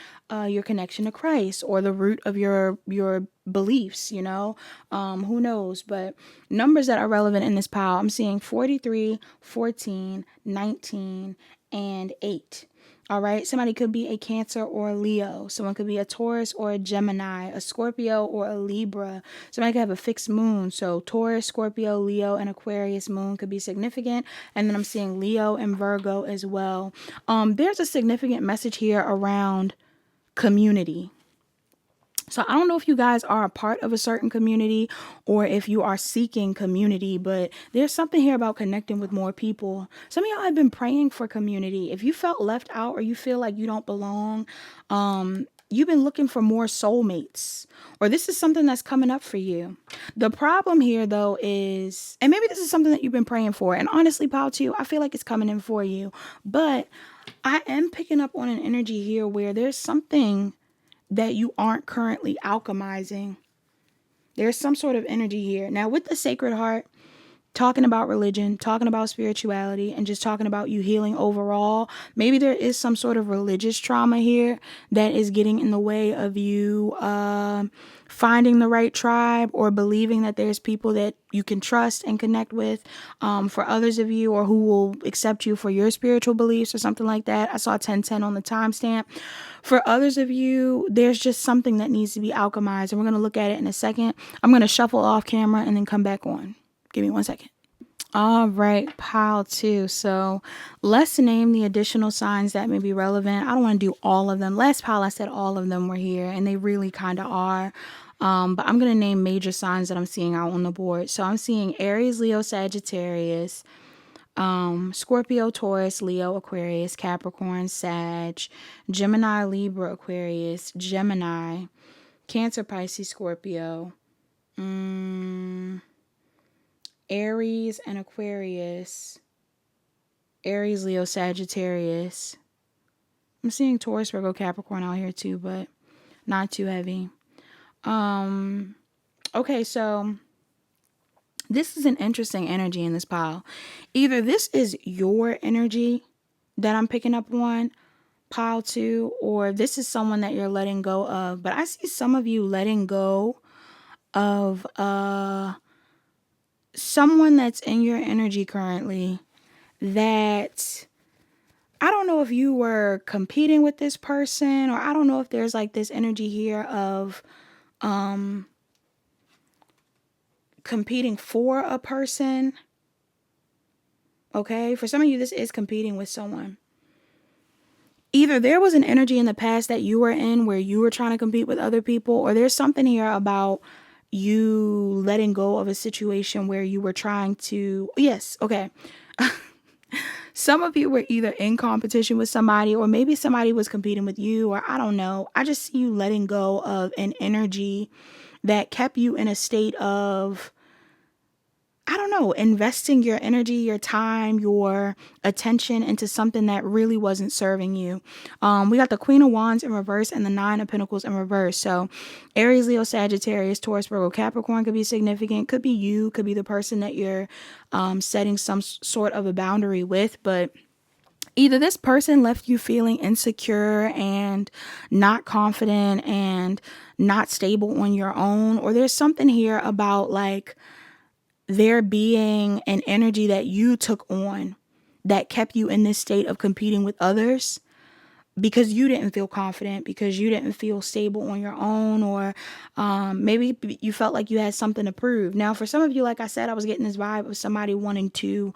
your connection to Christ or the root of your beliefs, you know. Who knows? But numbers that are relevant in this pile, I'm seeing 43, 14, 19, and 8. All right. Somebody could be a Cancer or a Leo. Someone could be a Taurus or a Gemini, a Scorpio or a Libra. Somebody could have a fixed moon. So Taurus, Scorpio, Leo, and Aquarius moon could be significant. And then I'm seeing Leo and Virgo as well. There's a significant message here around community. So I don't know if you guys are a part of a certain community or if you are seeking community, but there's something here about connecting with more people. Some of y'all have been praying for community. If you felt left out or you feel like you don't belong, you've been looking for more soulmates, or this is something that's coming up for you. The problem here though is, and maybe this is something that you've been praying for, and honestly, Pal 2, I feel like it's coming in for you, but I am picking up on an energy here where there's something that you aren't currently alchemizing. There's some sort of energy here. Now with the Sacred Heart, talking about religion, talking about spirituality, and just talking about you healing overall, maybe there is some sort of religious trauma here that is getting in the way of you finding the right tribe or believing that there's people that you can trust and connect with. For others of you, or who will accept you for your spiritual beliefs or something like that. I saw 1010 on the timestamp. For others of you, there's just something that needs to be alchemized, and we're going to look at it in a second. I'm going to shuffle off camera and then come back on. Give me 1 second. All right, pile 2. So let's name the additional signs that may be relevant. I don't want to do all of them. Last pile, I said all of them were here, and they really kind of are. But I'm going to name major signs that I'm seeing out on the board. So I'm seeing Aries, Leo, Sagittarius, Scorpio, Taurus, Leo, Aquarius, Capricorn, Sag, Gemini, Libra, Aquarius, Gemini, Cancer, Pisces, Scorpio, Aries and Aquarius, Aries, Leo, Sagittarius. I'm seeing Taurus, Virgo, Capricorn out here too, but not too heavy. Okay, so this is an interesting energy in this pile. Either this is your energy that I'm picking up on, pile 2, or this is someone that you're letting go of. But I see some of you letting go of someone that's in your energy currently that, I don't know if you were competing with this person, or I don't know if there's like this energy here of competing for a person. Okay, for some of you, this is competing with someone. Either there was an energy in the past that you were in where you were trying to compete with other people, or there's something here about you letting go of a situation where you were trying to, yes, okay. some of you were either in competition with somebody, or maybe somebody was competing with you, or I don't know. I just see you letting go of an energy that kept you in a state of, I don't know, investing your energy, your time, your attention into something that really wasn't serving you. We got the Queen of Wands in reverse and the Nine of Pentacles in reverse. So Aries, Leo, Sagittarius, Taurus, Virgo, Capricorn could be significant. Could be you, could be the person that you're setting some sort of a boundary with. But either this person left you feeling insecure and not confident and not stable on your own, or there's something here about like there being an energy that you took on that kept you in this state of competing with others because you didn't feel confident, because you didn't feel stable on your own, or maybe you felt like you had something to prove. Now, for some of you, like I said, I was getting this vibe of somebody wanting to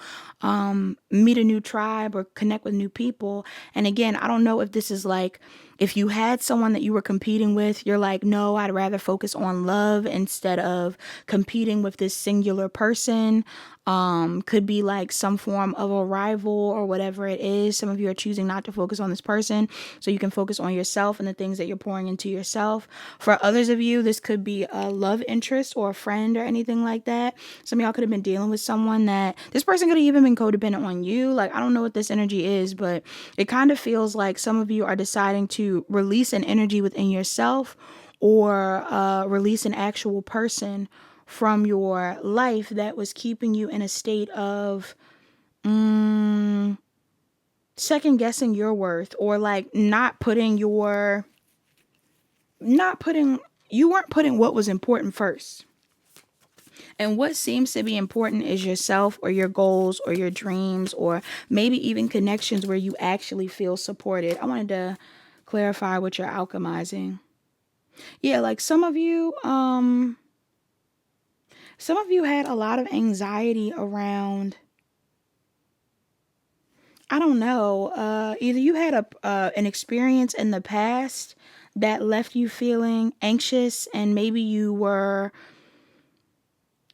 meet a new tribe or connect with new people. And again, I don't know if this is like, if you had someone that you were competing with, you're like, no, I'd rather focus on love instead of competing with this singular person. Could be like some form of a rival or whatever it is. Some of you are choosing not to focus on this person so you can focus on yourself and the things that you're pouring into yourself. For others of you, this could be a love interest or a friend or anything like that. Some of y'all could have been dealing with someone that this person could have even been codependent on you. Like, I don't know what this energy is, but it kind of feels like some of you are deciding to release an energy within yourself, or release an actual person from your life that was keeping you in a state of second guessing your worth, or like you weren't putting what was important first. And what seems to be important is yourself, or your goals, or your dreams, or maybe even connections where you actually feel supported. I wanted to clarify what you're alchemizing. Yeah, like some of you had a lot of anxiety around, I don't know, either you had an experience in the past that left you feeling anxious, and maybe you were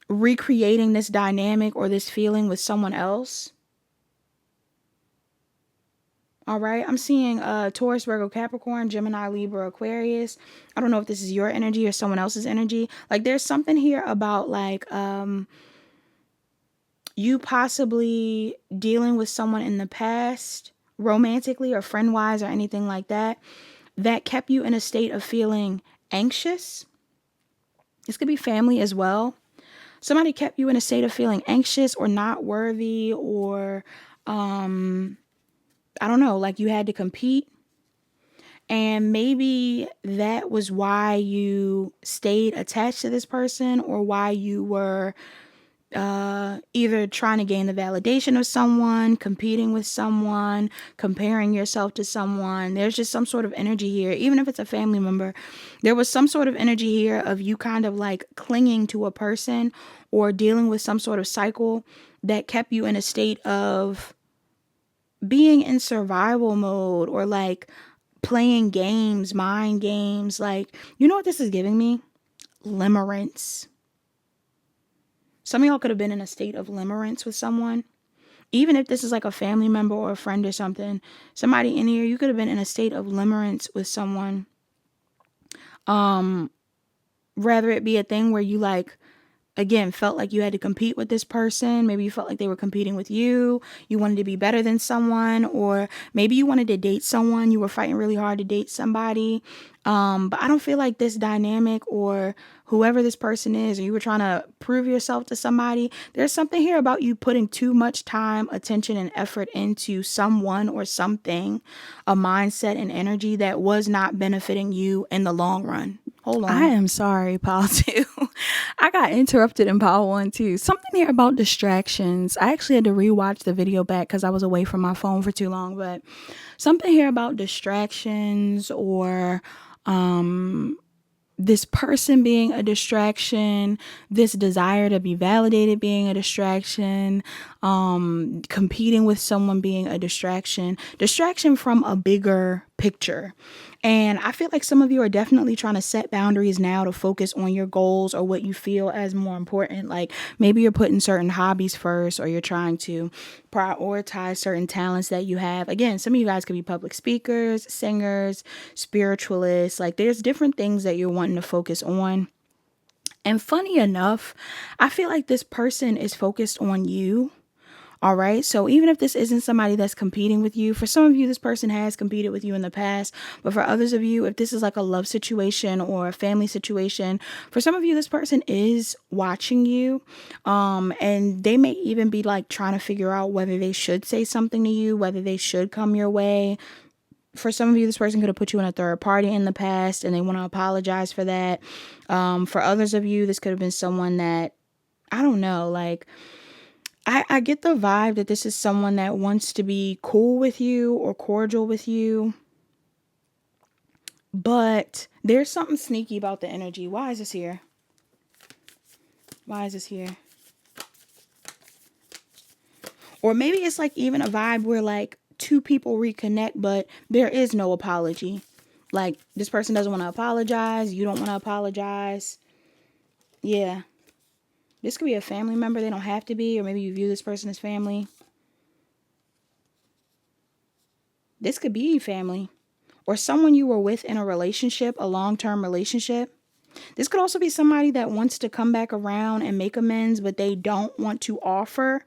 recreating this dynamic or this feeling with someone else. All right, I'm seeing Taurus, Virgo, Capricorn, Gemini, Libra, Aquarius. I don't know if this is your energy or someone else's energy. Like, there's something here about like you possibly dealing with someone in the past, romantically or friend-wise or anything like that, that kept you in a state of feeling anxious. This could be family as well. Somebody kept you in a state of feeling anxious or not worthy, or I don't know, like you had to compete. And maybe that was why you stayed attached to this person, or why you were either trying to gain the validation of someone, competing with someone, comparing yourself to someone. There's just some sort of energy here, even if it's a family member. There was some sort of energy here of you kind of like clinging to a person, or dealing with some sort of cycle that kept you in a state of being in survival mode, or like playing games, mind games. Like, you know what this is giving me? Limerence. Some of y'all could have been in a state of limerence with someone. Even if this is like a family member or a friend or something, somebody in here, you could have been in a state of limerence with someone. Rather it be a thing where you like, again, felt like you had to compete with this person. Maybe you felt like they were competing with you. You wanted to be better than someone, or maybe you wanted to date someone. You were fighting really hard to date somebody. But I don't feel like this dynamic, or whoever this person is, or you were trying to prove yourself to somebody. There's something here about you putting too much time, attention, and effort into someone or something, a mindset and energy that was not benefiting you in the long run. Hold on. I am sorry, Pile 2. I got interrupted in Pile 1 too. Something here about distractions. I actually had to rewatch the video back because I was away from my phone for too long. But something here about distractions, or this person being a distraction, this desire to be validated being a distraction, competing with someone being a distraction from a bigger picture. And I feel like some of you are definitely trying to set boundaries now to focus on your goals or what you feel as more important. Like maybe you're putting certain hobbies first, or you're trying to prioritize certain talents that you have. Again, some of you guys could be public speakers, singers, spiritualists. Like there's different things that you're wanting to focus on. And funny enough, I feel like this person is focused on you. All right. So even if this isn't somebody that's competing with you, for some of you, this person has competed with you in the past. But for others of you, if this is like a love situation or a family situation, for some of you, this person is watching you. And they may even be like trying to figure out whether they should say something to you, whether they should come your way. For some of you, this person could have put you in a third party in the past and they want to apologize for that. For others of you, this could have been someone that, I don't know, like, I get the vibe that this is someone that wants to be cool with you or cordial with you. But there's something sneaky about the energy. Why is this here? Why is this here? Or maybe it's like even a vibe where like two people reconnect, but there is no apology. Like this person doesn't want to apologize. You don't want to apologize. Yeah. This could be a family member. They don't have to be. Or maybe you view this person as family. This could be family. Or someone you were with in a relationship, a long-term relationship. This could also be somebody that wants to come back around and make amends, but they don't want to offer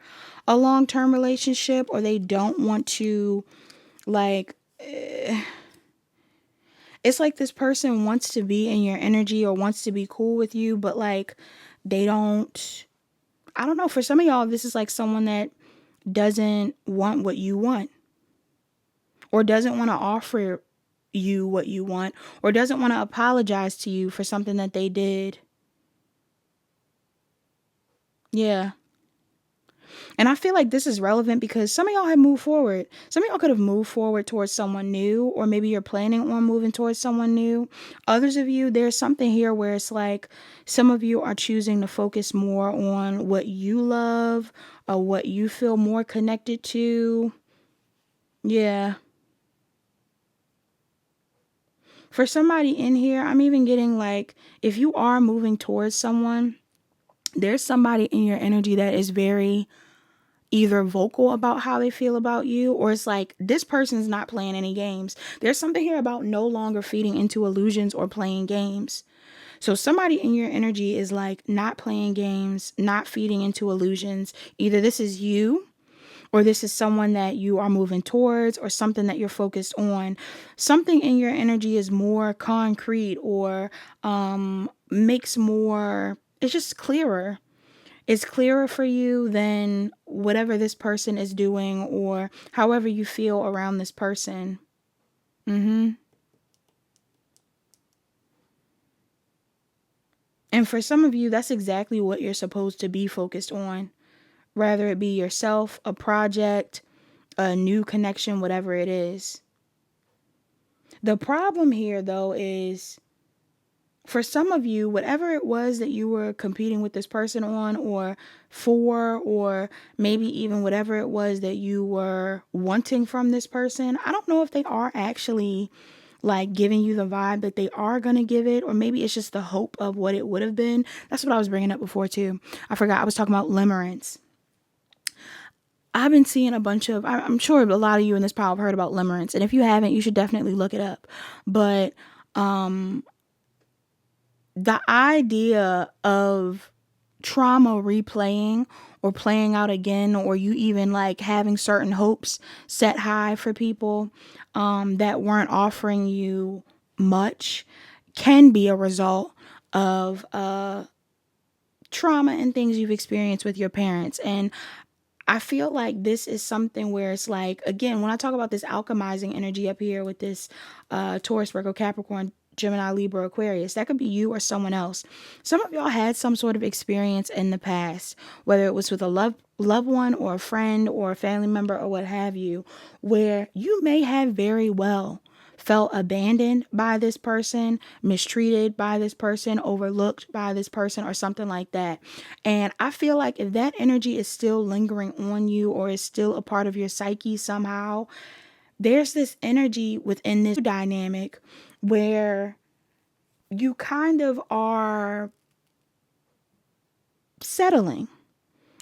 a long-term relationship, or they don't want to, like, it's like this person wants to be in your energy or wants to be cool with you, but like they don't, I don't know. For some of y'all, this is like someone that doesn't want what you want, or doesn't want to offer you what you want, or doesn't want to apologize to you for something that they did. Yeah. And I feel like this is relevant because some of y'all have moved forward. Some of y'all could have moved forward towards someone new, or maybe you're planning on moving towards someone new. Others of you, there's something here where it's like some of you are choosing to focus more on what you love or what you feel more connected to. Yeah. For somebody in here, I'm even getting like, if you are moving towards someone, there's somebody in your energy that is very either vocal about how they feel about you, or it's like this person's not playing any games. There's something here about no longer feeding into illusions or playing games. So somebody in your energy is like not playing games, not feeding into illusions. Either this is you, or this is someone that you are moving towards, or something that you're focused on. Something in your energy is more concrete, or makes more, it's just clearer. It's clearer for you than whatever this person is doing, or however you feel around this person. And for some of you, that's exactly what you're supposed to be focused on. Rather it be yourself, a project, a new connection, whatever it is. The problem here, though, is for some of you, whatever it was that you were competing with this person on, or for, or maybe even whatever it was that you were wanting from this person, I don't know if they are actually like giving you the vibe that they are going to give it, or maybe it's just the hope of what it would have been. That's what I was bringing up before too. I forgot I was talking about limerence. I've been seeing a bunch of, I'm sure a lot of you in this pile have heard about limerence. And if you haven't, you should definitely look it up. But the idea of trauma replaying or playing out again, or you even like having certain hopes set high for people that weren't offering you much, can be a result of trauma and things you've experienced with your parents. And I feel like this is something where it's like, again, when I talk about this alchemizing energy up here with this Taurus, Virgo, Capricorn, Gemini, Libra, Aquarius, that could be you or someone else. Some of y'all had some sort of experience in the past, whether it was with a loved one or a friend or a family member or what have you, where you may have very well felt abandoned by this person, mistreated by this person, overlooked by this person, or something like that. And I feel like if that energy is still lingering on you, or is still a part of your psyche somehow, there's this energy within this dynamic where you kind of are settling.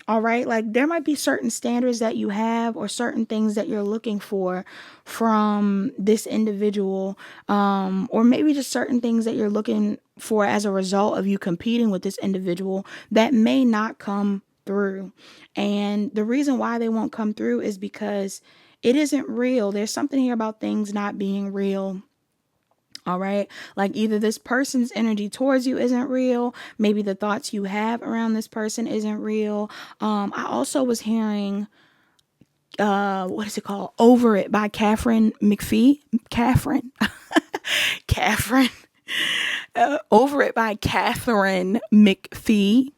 All right. Like there might be certain standards that you have or certain things that you're looking for from this individual. Or maybe just certain things that you're looking for as a result of you competing with this individual that may not come through. And the reason why they won't come through is because it isn't real. There's something here about things not being real. All right. Like either this person's energy towards you isn't real. Maybe the thoughts you have around this person isn't real. I also was hearing, what is it called? Over It by Catherine McPhee. Catherine. Catherine. Over It by Catherine McPhee.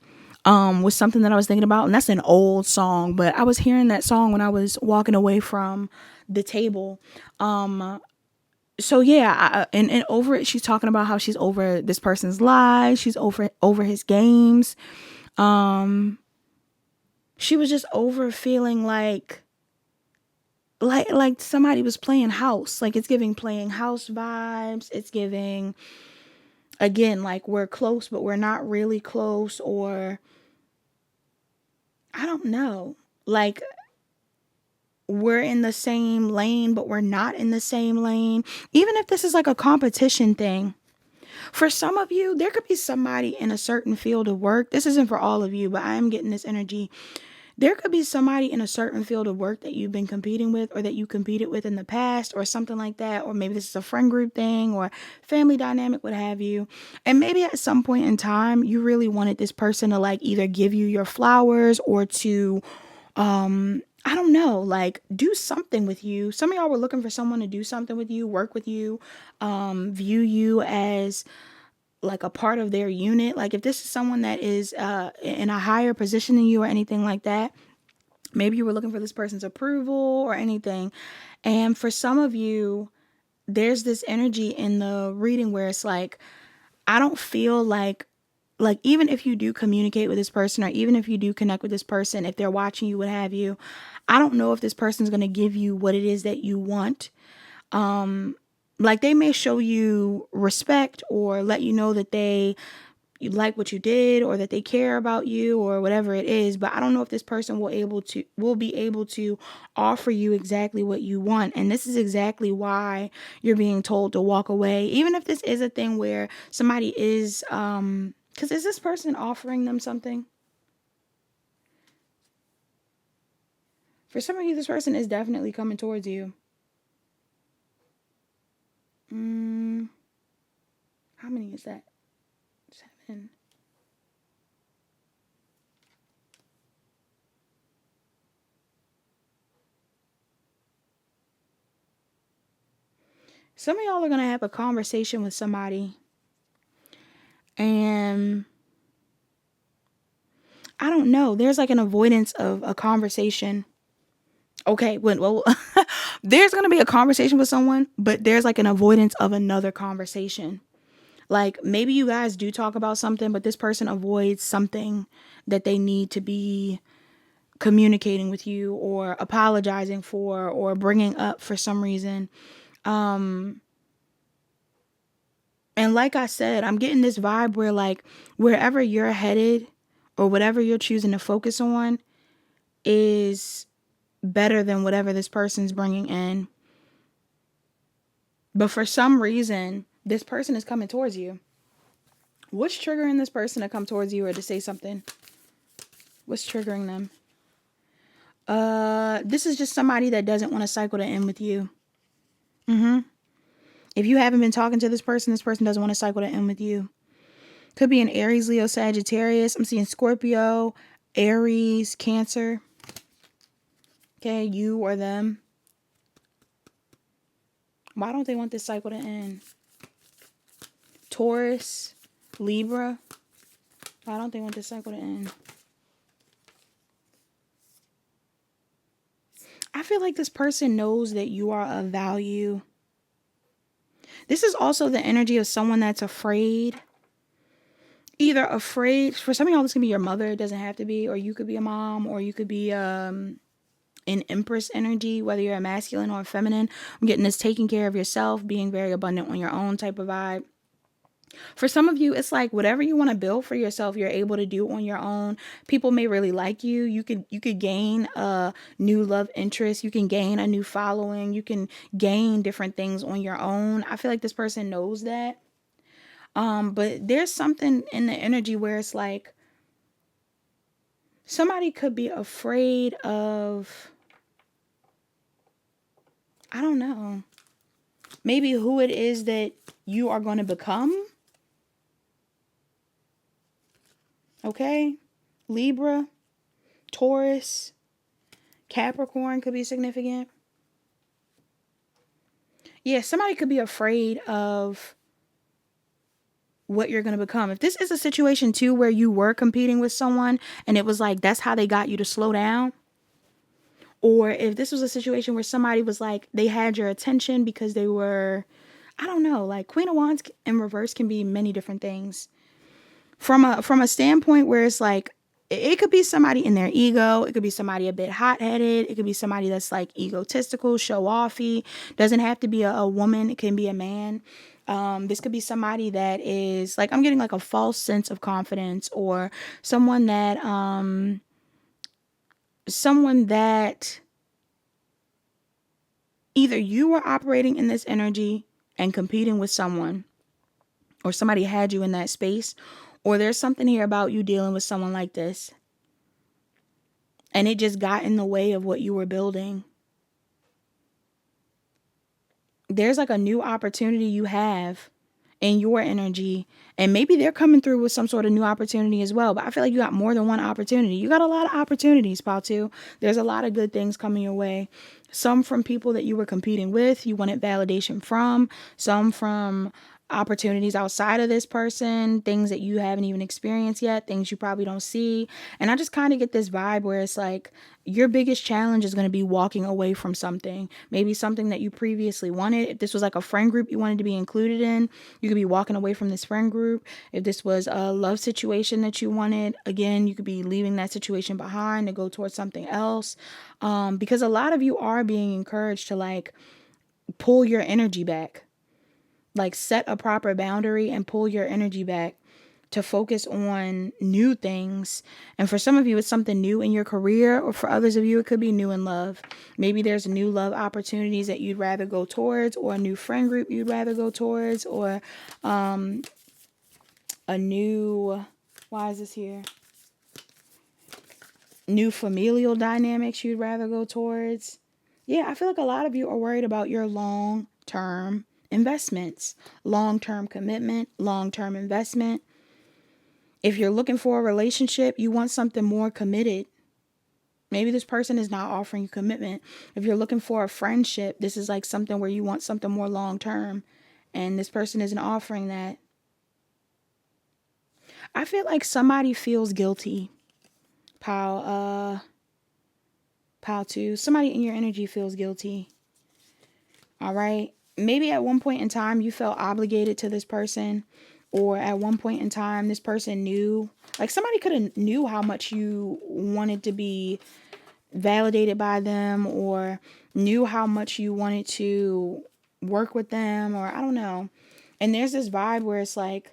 Was something that I was thinking about. And that's an old song, but I was hearing that song when I was walking away from the table. So yeah, and Over It, she's talking about how she's over this person's lies. She's over his games. She was just over feeling like somebody was playing house. Like it's giving playing house vibes. It's giving, again, like we're close, but we're not really close, or I don't know. Like we're in the same lane, but we're not in the same lane. Even if this is like a competition thing. For some of you, there could be somebody in a certain field of work. This isn't for all of you, but I am getting this energy. There could be somebody in a certain field of work that you've been competing with, or that you competed with in the past, or something like that. Or maybe this is a friend group thing or family dynamic, what have you. And maybe at some point in time, you really wanted this person to like either give you your flowers or to, I don't know, like do something with you. Some of y'all were looking for someone to do something with you, work with you, view you as like a part of their unit. Like if this is someone that is in a higher position than you or anything like that, maybe you were looking for this person's approval or anything. And for some of you, there's this energy in the reading where it's like, I don't feel like even if you do communicate with this person, or even if you do connect with this person, if they're watching you, what have you, I don't know if this person's going to give you what it is that you want. Like they may show you respect or let you know that you like what you did, or that they care about you, or whatever it is. But I don't know if this person will be able to offer you exactly what you want. And this is exactly why you're being told to walk away. Even if this is a thing where somebody is, because is this person offering them something? For some of you, this person is definitely coming towards you. How many is that? 7. Some of y'all are going to have a conversation with somebody, and I don't know, there's like an avoidance of a conversation. Okay, well, there's going to be a conversation with someone, but there's like an avoidance of another conversation. Like maybe you guys do talk about something, but this person avoids something that they need to be communicating with you, or apologizing for, or bringing up for some reason. And like I said, I'm getting this vibe where like wherever you're headed, or whatever you're choosing to focus on, is better than whatever this person's bringing in. But for some reason, this person is coming towards you. What's triggering this person to come towards you or to say something? What's triggering them? This is just somebody that doesn't want a cycle to end with you. If you haven't been talking to this person doesn't want a cycle to end with you. Could be an Aries, Leo, Sagittarius. I'm seeing Scorpio, Aries, Cancer. Okay, you or them. Why don't they want this cycle to end? Taurus, Libra. Why don't they want this cycle to end? I feel like this person knows that you are of value. This is also the energy of someone that's afraid. Either afraid, for some of y'all, this can be your mother. It doesn't have to be. Or you could be a mom, or you could be a in Empress energy, whether you're a masculine or a feminine. I'm getting this taking care of yourself, being very abundant on your own type of vibe. For some of you, it's like whatever you want to build for yourself, you're able to do on your own. People may really like you. You could gain a new love interest. You can gain a new following. You can gain different things on your own. I feel like this person knows that. But there's something in the energy where it's like somebody could be afraid of, I don't know, maybe who it is that you are going to become. Okay? Libra, Taurus, Capricorn could be significant. Yeah, somebody could be afraid of what you're going to become. If this is a situation too where you were competing with someone and it was like that's how they got you to slow down, or if this was a situation where somebody was like they had your attention because they were, I don't know, like Queen of Wands in reverse can be many different things. From a standpoint where it's like it could be somebody in their ego, it could be somebody a bit hot-headed, it could be somebody that's like egotistical, show-offy. Doesn't have to be a woman, it can be a man. This could be somebody that is like, I'm getting like a false sense of confidence, or someone that either you were operating in this energy and competing with someone, or somebody had you in that space, or there's something here about you dealing with someone like this and it just got in the way of what you were building. There's like a new opportunity you have in your energy, and maybe they're coming through with some sort of new opportunity as well. But I feel like you got more than one opportunity. You got a lot of opportunities, Patu. There's a lot of good things coming your way. Some from people that you were competing with, you wanted validation from. Some from opportunities outside of this person, things that you haven't even experienced yet, things you probably don't see. And I just kind of get this vibe where it's like your biggest challenge is going to be walking away from something, maybe something that you previously wanted. If this was like a friend group you wanted to be included in, you could be walking away from this friend group. If this was a love situation that you wanted, again, you could be leaving that situation behind to go towards something else. Because a lot of you are being encouraged to like pull your energy back. Like set a proper boundary and pull your energy back to focus on new things. And for some of you, it's something new in your career, or for others of you, it could be new in love. Maybe there's new love opportunities that you'd rather go towards, or a new friend group you'd rather go towards, or a new, why is this here? New familial dynamics you'd rather go towards. Yeah, I feel like a lot of you are worried about your long-term investments, long-term commitment, long-term investment. If you're looking for a relationship, you want something more committed. Maybe this person is not offering you commitment. If you're looking for a friendship, this is like something where you want something more long-term, and this person isn't offering that. I feel like somebody feels guilty. Pile 2. Somebody in your energy feels guilty. All right. Maybe at one point in time you felt obligated to this person, or at one point in time this person knew, like somebody could have knew how much you wanted to be validated by them, or knew how much you wanted to work with them, or I don't know. And there's this vibe where it's like,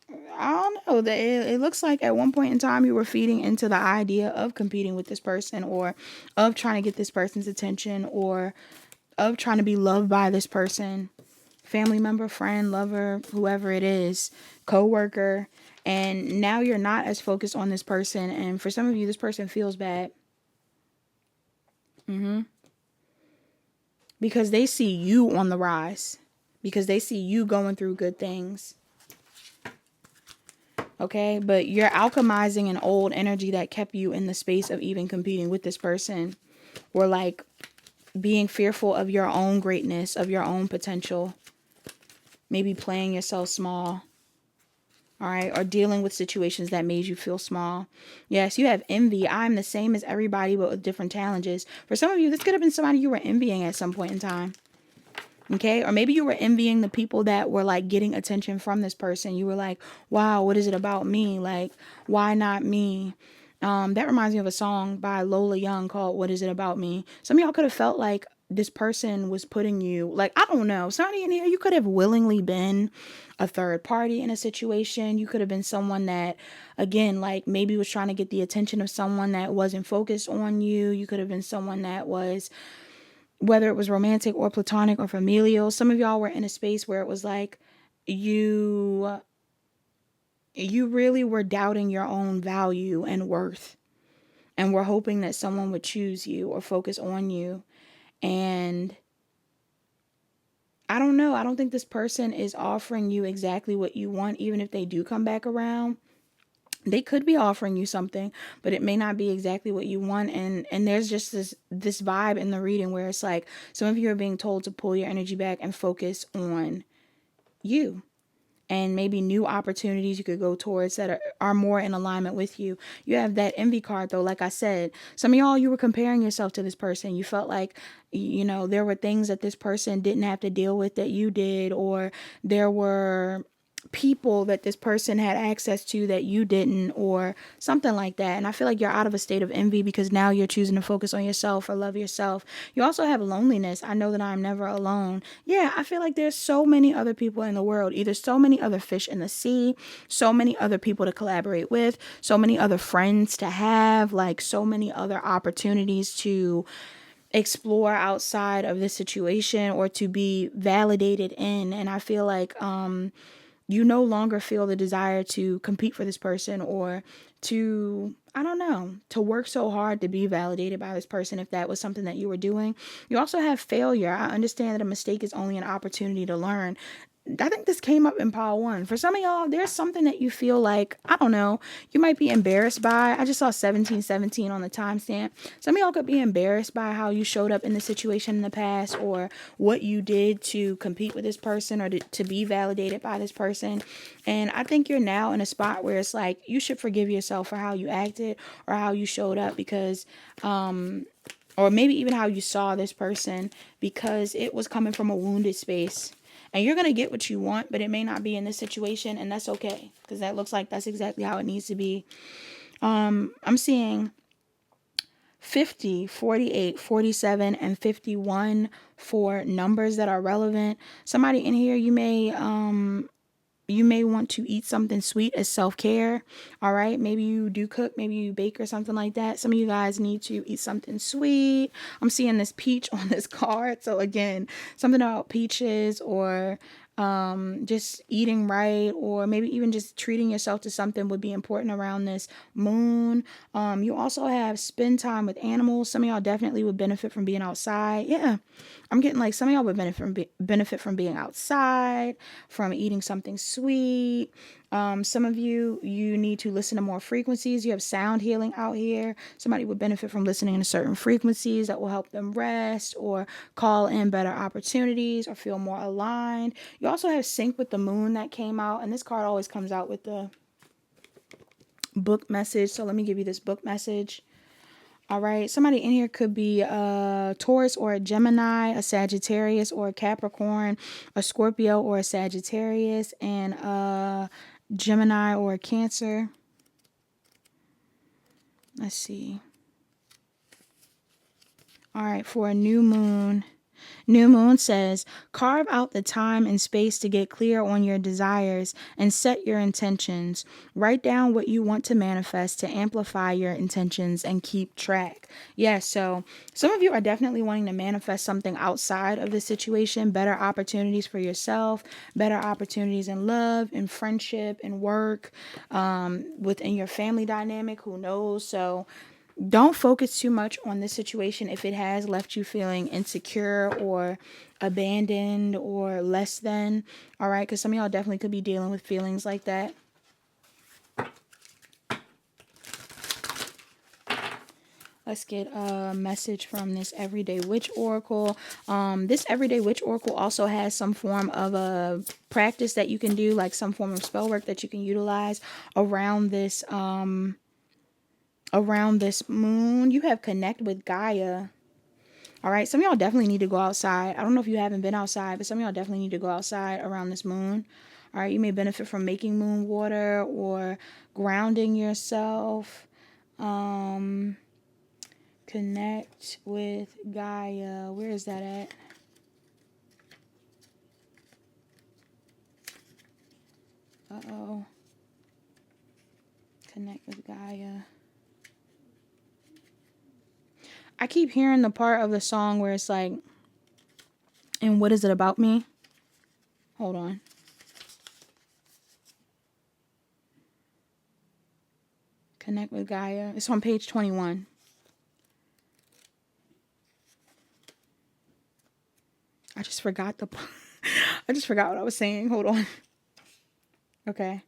I don't know, that it looks like at one point in time you were feeding into the idea of competing with this person, or of trying to get this person's attention, or of trying to be loved by this person, family member, friend, lover, whoever it is, co-worker. And now you're not as focused on this person. And for some of you, this person feels bad. Because they see you on the rise. Because they see you going through good things. Okay, but you're alchemizing an old energy that kept you in the space of even competing with this person. Or like being fearful of your own greatness, of your own potential. Maybe playing yourself small. All right, or dealing with situations that made you feel small. Yes, you have envy. I'm the same as everybody, but with different challenges. For some of you, this could have been somebody you were envying at some point in time. Okay, or maybe you were envying the people that were like getting attention from this person. You were like, wow, what is it about me? Like, why not me? That reminds me of a song by Lola Young called What Is It About Me? Some of y'all could have felt like this person was putting you, like, I don't know, somebody in here, you could have willingly been a third party in a situation. You could have been someone that, again, like maybe was trying to get the attention of someone that wasn't focused on you. You could have been someone that was, whether it was romantic or platonic or familial. Some of y'all were in a space where it was like you really were doubting your own value and worth, and were hoping that someone would choose you or focus on you. And I don't know. I don't think this person is offering you exactly what you want, even if they do come back around. They could be offering you something, but it may not be exactly what you want. And there's just this vibe in the reading where it's like some of you are being told to pull your energy back and focus on you. And maybe new opportunities you could go towards that are more in alignment with you. You have that envy card though. Like I said, some of y'all, you were comparing yourself to this person. You felt like, you know, there were things that this person didn't have to deal with that you did, or there were people that this person had access to that you didn't, or something like that. And I feel like you're out of a state of envy because now you're choosing to focus on yourself or love yourself. You also have loneliness. I know that I'm never alone. Yeah, I feel like there's so many other people in the world, either so many other fish in the sea, so many other people to collaborate with, so many other friends to have, like so many other opportunities to explore outside of this situation or to be validated in. And I feel like you no longer feel the desire to compete for this person, or to, I don't know, to work so hard to be validated by this person if that was something that you were doing. You also have failure. I understand that a mistake is only an opportunity to learn. I think this came up in pile one. For some of y'all, there's something that you feel like, I don't know, you might be embarrassed by. I just saw 1717 on the timestamp. Some of y'all could be embarrassed by how you showed up in the situation in the past, or what you did to compete with this person, or to be validated by this person. And I think you're now in a spot where it's like you should forgive yourself for how you acted or how you showed up, because or maybe even how you saw this person, because it was coming from a wounded space. And you're going to get what you want, but it may not be in this situation. And that's okay, because that looks like that's exactly how it needs to be. I'm seeing 50, 48, 47, and 51 for numbers that are relevant. Somebody in here, you may want to eat something sweet as self-care. All right. Maybe you do cook, maybe you bake or something like that. Some of you guys need to eat something sweet. I'm seeing this peach on this card. So again, something about peaches, or just eating right, or maybe even just treating yourself to something would be important around this moon. You also have spend time with animals. Some of y'all definitely would benefit from being outside. Yeah, I'm getting like some of y'all would benefit from being outside, from eating something sweet. Some of you need to listen to more frequencies. You have sound healing out here. Somebody would benefit from listening to certain frequencies that will help them rest, or call in better opportunities, or feel more aligned. You also have sync with the moon that came out, and this card always comes out with the book message. So let me give you this book message. All right, somebody in here could be a Taurus or a Gemini, a Sagittarius or a Capricorn, a Scorpio or a Sagittarius, and a Gemini or a Cancer. Let's see. All right, for a new moon. New moon says, carve out the time and space to get clear on your desires and set your intentions. Write down what you want to manifest to amplify your intentions and keep track. Yeah, so some of you are definitely wanting to manifest something outside of the situation, better opportunities for yourself, better opportunities in love, in friendship, in work, within your family dynamic, who knows? So don't focus too much on this situation if it has left you feeling insecure or abandoned or less than. All right, because some of y'all definitely could be dealing with feelings like that. Let's get a message from this Everyday Witch Oracle. This Everyday Witch Oracle also has some form of a practice that you can do, like some form of spell work that you can utilize around this moon. You have connect with Gaia. All right, some of y'all definitely need to go outside. I don't know if you haven't been outside, but some of y'all definitely need to go outside around this moon. All right, you may benefit from making moon water or grounding yourself. Connect with Gaia. Where is that at? Uh-oh. Connect with Gaia. I keep hearing the part of the song where it's like, and what is it about me? Hold on. Connect with Gaia. It's on page 21. I just forgot I just forgot what I was saying. Hold on. Okay.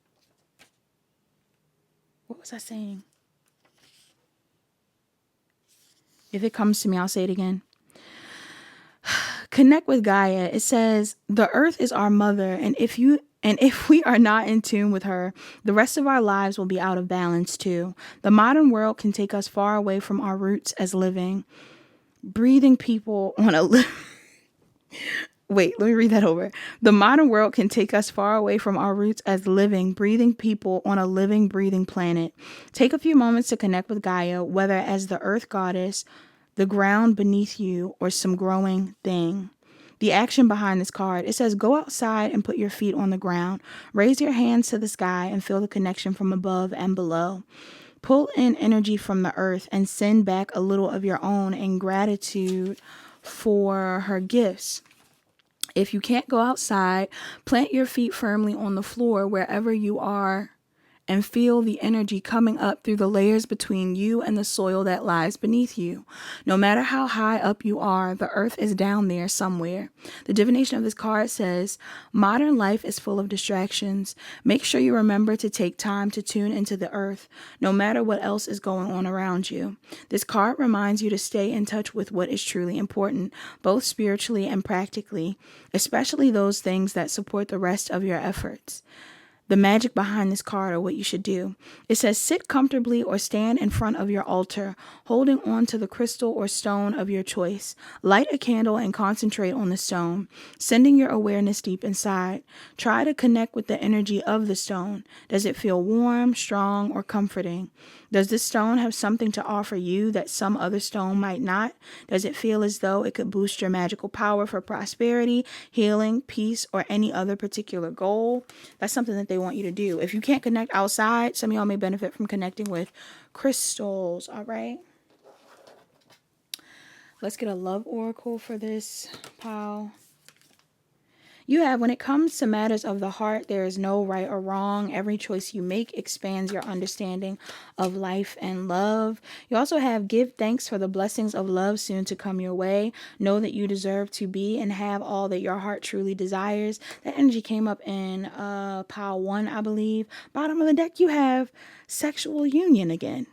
What was I saying? If it comes to me, I'll say it again. Connect with Gaia. It says, the earth is our mother, and if we are not in tune with her, the rest of our lives will be out of balance too. The modern world can take us far away from our roots as living, breathing people on a Wait, let me read that over. The modern world can take us far away from our roots as living, breathing people on a living, breathing planet. Take a few moments to connect with Gaia, whether as the earth goddess, the ground beneath you, or some growing thing. The action behind this card, it says, go outside and put your feet on the ground. Raise your hands to the sky and feel the connection from above and below. Pull in energy from the earth and send back a little of your own in gratitude for her gifts. If you can't go outside, plant your feet firmly on the floor wherever you are and feel the energy coming up through the layers between you and the soil that lies beneath you. No matter how high up you are, the earth is down there somewhere. The divination of this card says, modern life is full of distractions. Make sure you remember to take time to tune into the earth, no matter what else is going on around you. This card reminds you to stay in touch with what is truly important, both spiritually and practically, especially those things that support the rest of your efforts. The magic behind this card, or what you should do. It says, sit comfortably or stand in front of your altar, holding on to the crystal or stone of your choice. Light a candle and concentrate on the stone, sending your awareness deep inside. Try to connect with the energy of the stone. Does it feel warm, strong, or comforting? Does this stone have something to offer you that some other stone might not? Does it feel as though it could boost your magical power for prosperity, healing, peace, or any other particular goal? That's something that they want you to do. If you can't connect outside, some of y'all may benefit from connecting with crystals. All right. Let's get a love oracle for this pile. You have, when it comes to matters of the heart, there is no right or wrong. Every choice you make expands your understanding of life and love. You also have, give thanks for the blessings of love soon to come your way. Know that you deserve to be and have all that your heart truly desires. That energy came up in pile 1, I believe. Bottom of the deck, you have sexual union again.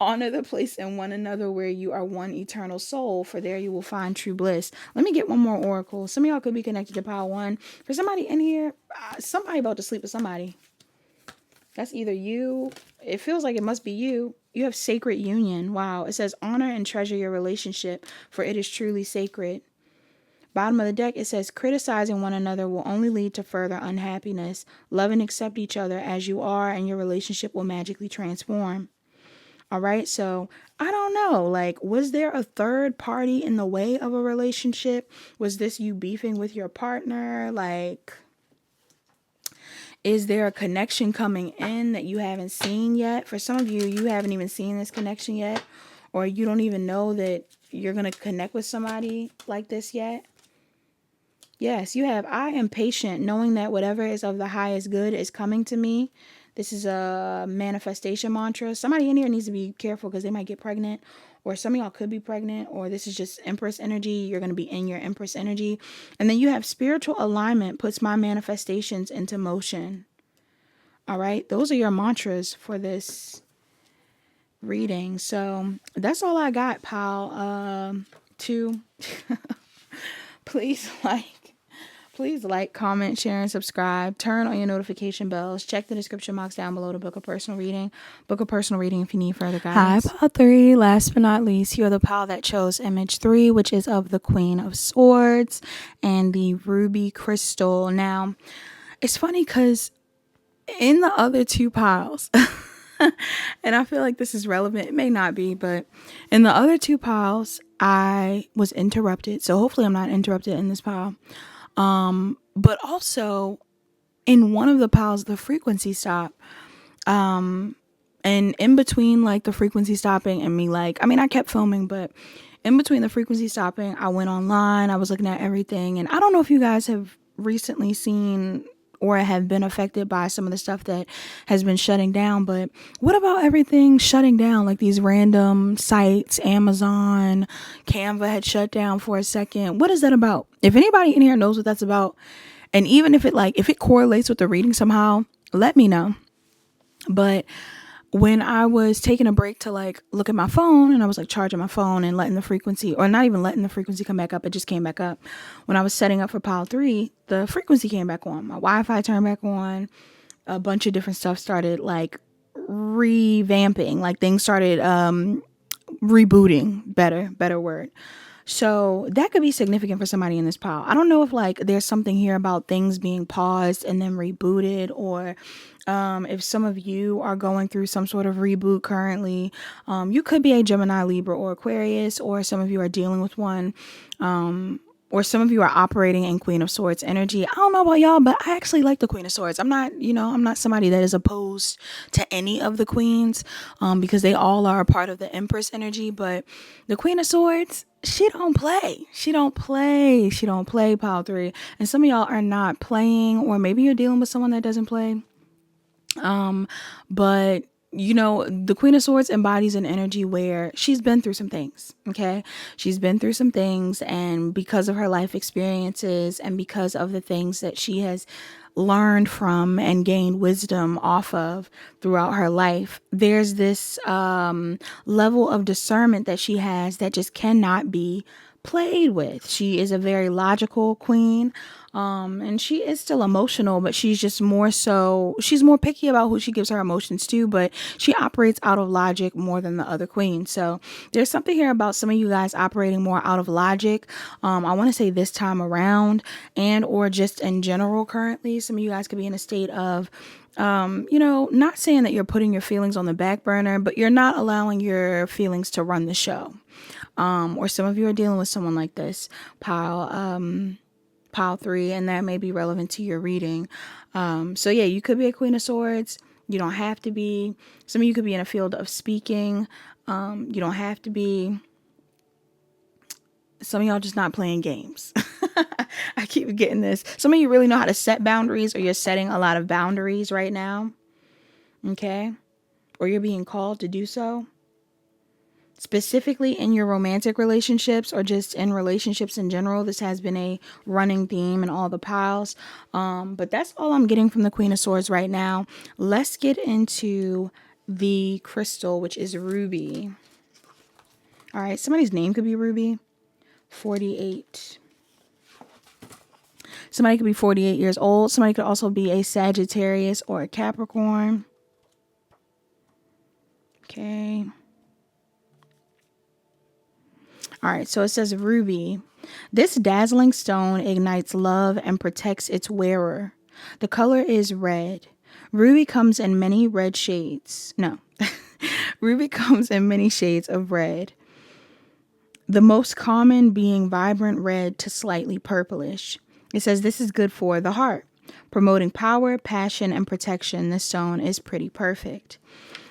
Honor the place in one another where you are one eternal soul, for there you will find true bliss. Let me get one more oracle. Some of y'all could be connected to pile 1. For somebody in here, somebody about to sleep with somebody. That's either you. It feels like it must be you. You have sacred union. Wow. It says, honor and treasure your relationship, for it is truly sacred. Bottom of the deck, it says, criticizing one another will only lead to further unhappiness. Love and accept each other as you are, and your relationship will magically transform. All right. So I don't know, like, was there a third party in the way of a relationship? Was this you beefing with your partner? Like, is there a connection coming in that you haven't seen yet? For some of you, you haven't even seen this connection yet, or you don't even know that you're going to connect with somebody like this yet. Yes, you have, I am patient, knowing that whatever is of the highest good is coming to me. This is a manifestation mantra. Somebody in here needs to be careful because they might get pregnant, or some of y'all could be pregnant, or this is just Empress energy. You're going to be in your Empress energy. And then you have spiritual alignment puts my manifestations into motion. All right. Those are your mantras for this reading. So that's all I got, pal. 2. Please like, comment, share, and subscribe. Turn on your notification bells. Check the description box down below to book a personal reading. Book a personal reading if you need further guidance. Hi, pile 3. Last but not least, you are the pile that chose image 3, which is of the Queen of Swords and the ruby crystal. Now, it's funny because in the other 2 piles, And I feel like this is relevant. It may not be, but in the other two piles, I was interrupted. So hopefully I'm not interrupted in this pile. But also in one of the piles, the frequency stop. And in between like the frequency stopping and me, like, I mean, I kept filming, but in between the frequency stopping, I went online, I was looking at everything. And I don't know if you guys have recently seen or have been affected by some of the stuff that has been shutting down, but what about everything shutting down? Like these random sites, Amazon, Canva had shut down for a second. What is that about? If anybody in here knows what that's about, and even if it correlates with the reading somehow, let me know. But when I was taking a break to like look at my phone, and I was like charging my phone and letting the frequency, or not even letting the frequency come back up, it just came back up. When I was setting up for pile 3, the frequency came back on. My Wi-Fi turned back on. A bunch of different stuff started like revamping, like things started rebooting, better word. So that could be significant for somebody in this pile. I don't know if like there's something here about things being paused and then rebooted, or if some of you are going through some sort of reboot currently. You could be a Gemini, Libra, or Aquarius, or some of you are dealing with one. Or some of you are operating in Queen of Swords energy. I don't know about y'all, but I actually like the Queen of Swords. I'm not somebody that is opposed to any of the queens, because they all are a part of the Empress energy. But the Queen of Swords, she don't play. She don't play pile 3. And some of y'all are not playing, or maybe you're dealing with someone that doesn't play. But the Queen of Swords embodies an energy where she's been through some things. Okay. She's been through some things, and because of her life experiences and because of the things that she has learned from and gained wisdom off of throughout her life, there's this level of discernment that she has that just cannot be played with. She is a very logical queen, and she is still emotional, but she's just she's more picky about who she gives her emotions to, but she operates out of logic more than the other queens. So there's something here about some of you guys operating more out of logic. I want to say this time around, and or just in general currently, some of you guys could be in a state of not saying that you're putting your feelings on the back burner, but you're not allowing your feelings to run the show. Or some of you are dealing with someone like this, pile 3, and that may be relevant to your reading. So yeah, you could be a Queen of Swords. You don't have to be. Some of you could be in a field of speaking. You don't have to be. Some of y'all just not playing games. I keep getting this. Some of you really know how to set boundaries, or you're setting a lot of boundaries right now. Okay? Or you're being called to do so. Specifically in your romantic relationships, or just in relationships in general. This has been a running theme in all the piles. But that's all I'm getting from the Queen of Swords right now. Let's get into the crystal, which is ruby. All right, somebody's name could be Ruby. 48. Somebody could be 48 years old. Somebody could also be a Sagittarius or a Capricorn. Okay. All right, so it says ruby. This dazzling stone ignites love and protects its wearer. The color is red. Ruby comes in many red shades. No. Ruby comes in many shades of red. The most common being vibrant red to slightly purplish. It says this is good for the heart. Promoting power, passion, and protection. This stone is pretty perfect.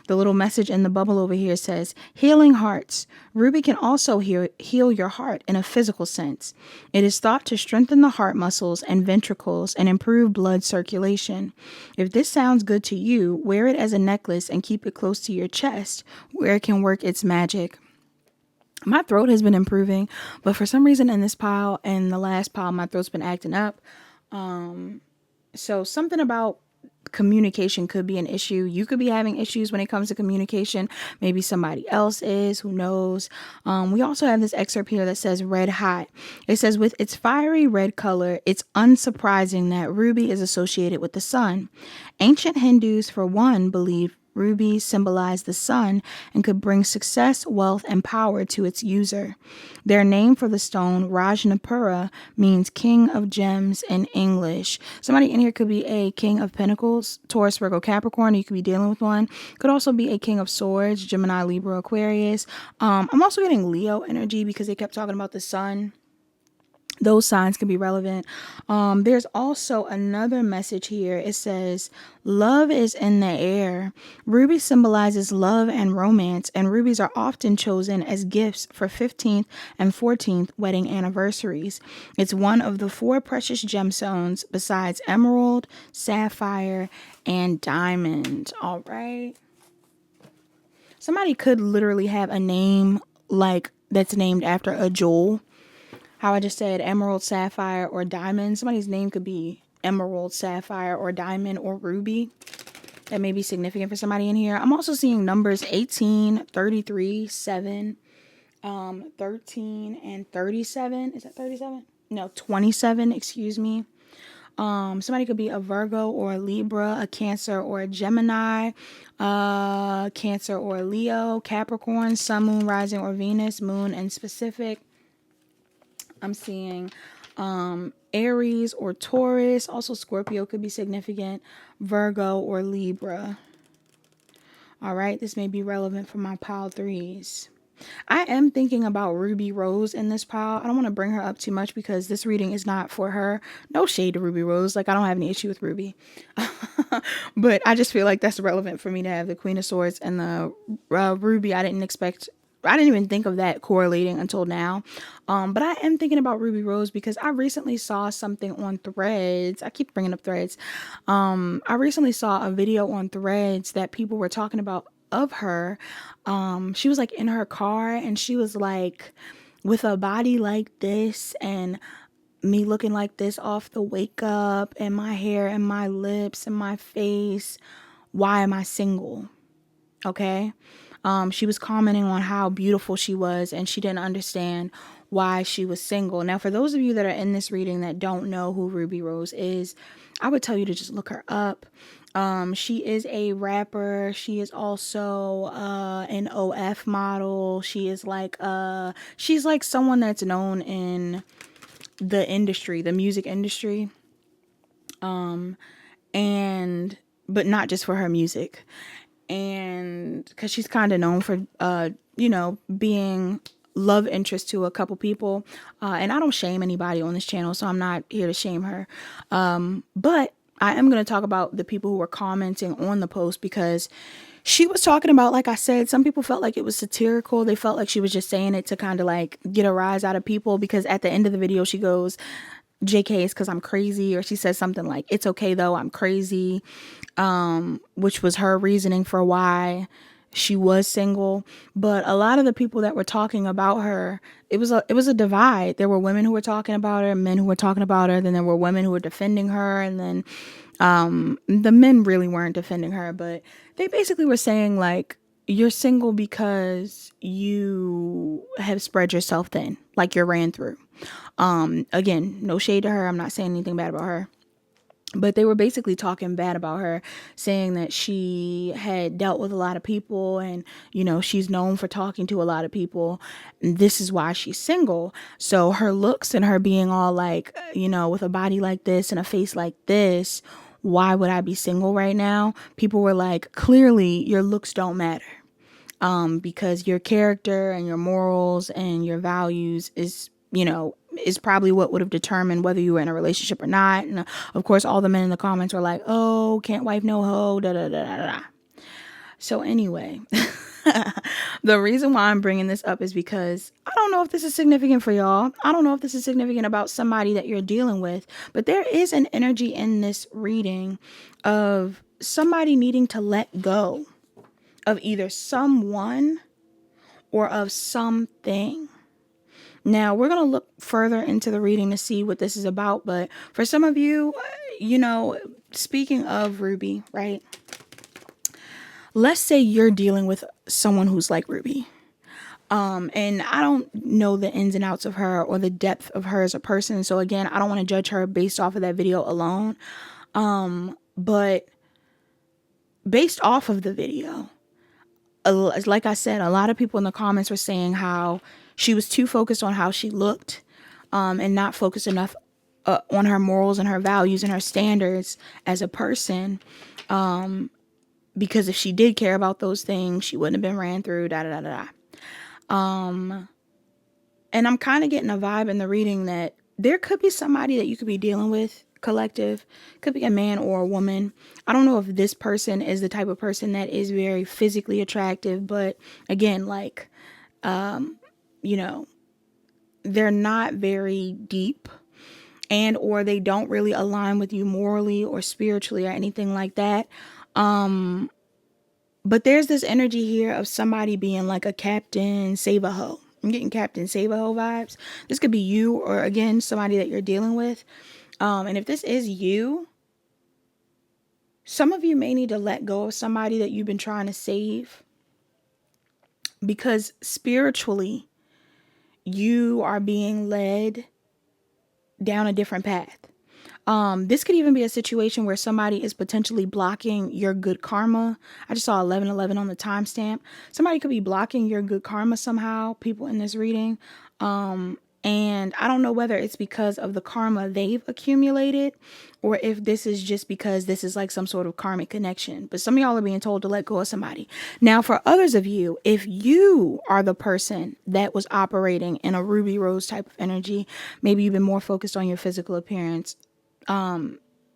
The little message in the bubble over here says, healing hearts. Ruby can also heal your heart in a physical sense. It is thought to strengthen the heart muscles and ventricles and improve blood circulation. If this sounds good to you, wear it as a necklace and keep it close to your chest, where it can work its magic. My throat has been improving, but for some reason in this pile and the last pile, my throat's been acting up. So something about communication could be an issue. You could be having issues when it comes to communication. Maybe somebody else is, who knows. We also have this excerpt here that says red hot. It says, with its fiery red color, it's unsurprising that ruby is associated with the sun. Ancient Hindus, for one, believe Rubies symbolize the sun and could bring success, wealth, and power to its user. Their name for the stone, Rajnapura, means king of gems in English. Somebody in here could be a king of pentacles, Taurus, Virgo, Capricorn. You could be dealing with one. Could also be a king of swords, Gemini, Libra, Aquarius. I'm also getting Leo energy because they kept talking about the sun. Those signs can be relevant. There's also another message here. It says, love is in the air. Ruby symbolizes love and romance, and rubies are often chosen as gifts for 15th and 14th wedding anniversaries. It's one of the 4 precious gemstones besides emerald, sapphire, and diamond. All right. Somebody could literally have a name like that's named after a jewel. How I just said emerald, sapphire, or diamond. Somebody's name could be emerald, sapphire, or diamond, or ruby. That may be significant for somebody in here. I'm also seeing numbers 18, 33, 7, 13, and 37. Is that 37? No, 27, excuse me. Somebody could be a Virgo or a Libra, a Cancer or a Gemini, Cancer or a Leo, Capricorn, Sun, Moon, Rising, or Venus, Moon, and specific. I'm seeing Aries or Taurus. Also Scorpio could be significant. Virgo or Libra. All right, this may be relevant for my pile 3s. I am thinking about Ruby Rose in this pile. I don't want to bring her up too much because this reading is not for her. No shade to Ruby Rose. Like, I don't have any issue with Ruby. But I just feel like that's relevant for me to have the Queen of Swords and the Ruby. I didn't even think of that correlating until now. But I am thinking about Ruby Rose because I recently saw something on Threads. I keep bringing up Threads. I recently saw a video on Threads that people were talking about of her. She was like in her car and she was like with a body like this and me looking like this off the wake up and my hair and my lips and my face. Why am I single? Okay. She was commenting on how beautiful she was and she didn't understand why she was single. Now, for those of you that are in this reading that don't know who Ruby Rose is, I would tell you to just look her up. She is a rapper. She is also an OF model. She is like she's like someone that's known in the industry, the music industry. And but not just for her music. And because she's kind of known for being love interest to a couple people, and I don't shame anybody on this channel, so I'm not here to shame her, but I am going to talk about the people who were commenting on the post because she was talking about, like I said, some people felt like it was satirical. They felt like she was just saying it to kind of like get a rise out of people, because at the end of the video she goes, JK, is because I'm crazy, or she says something like, it's okay though, I'm crazy, which was her reasoning for why she was single. But a lot of the people that were talking about her, it was a divide. There were women who were talking about her, men who were talking about her, then there were women who were defending her, and then the men really weren't defending her, but they basically were saying like, you're single because you have spread yourself thin, like you're ran through. Again, no shade to her. I'm not saying anything bad about her. But they were basically talking bad about her, saying that she had dealt with a lot of people and, she's known for talking to a lot of people. And this is why she's single. So her looks and her being all like, with a body like this and a face like this, why would I be single right now? People were like, clearly your looks don't matter. Because your character and your morals and your values is probably what would have determined whether you were in a relationship or not. And of course, all the men in the comments were like, oh, can't wife no hoe, da da da da da. So anyway, the reason why I'm bringing this up is because I don't know if this is significant for y'all. I don't know if this is significant about somebody that you're dealing with, but there is an energy in this reading of somebody needing to let go of either someone or of something. Now, we're going to look further into the reading to see what this is about. But for some of you, speaking of Ruby, right? Let's say you're dealing with someone who's like Ruby. And I don't know the ins and outs of her or the depth of her as a person. So again, I don't want to judge her based off of that video alone. But based off of the video, like I said, a lot of people in the comments were saying how she was too focused on how she looked, and not focused enough on her morals and her values and her standards as a person. Because if she did care about those things, she wouldn't have been ran through, da da da da. And I'm kind of getting a vibe in the reading that there could be somebody that you could be dealing with, collective, could be a man or a woman. I don't know if this person is the type of person that is very physically attractive, but again, like, you know, they're not very deep, and or they don't really align with you morally or spiritually or anything like that. But there's this energy here of somebody being like a Captain Save-A-Ho. I'm getting Captain Save-A-Ho vibes. This could be you, or again, somebody that you're dealing with. And if this is you, some of you may need to let go of somebody that you've been trying to save, because spiritually, you are being led down a different path. This could even be a situation where somebody is potentially blocking your good karma. I just saw 1111 on the timestamp. Somebody could be blocking your good karma somehow, people in this reading. And I don't know whether it's because of the karma they've accumulated, or if this is just because this is like some sort of karmic connection. But some of y'all are being told to let go of somebody. Now, for others of you, if you are the person that was operating in a ruby rose type of energy, maybe you've been more focused on your physical appearance,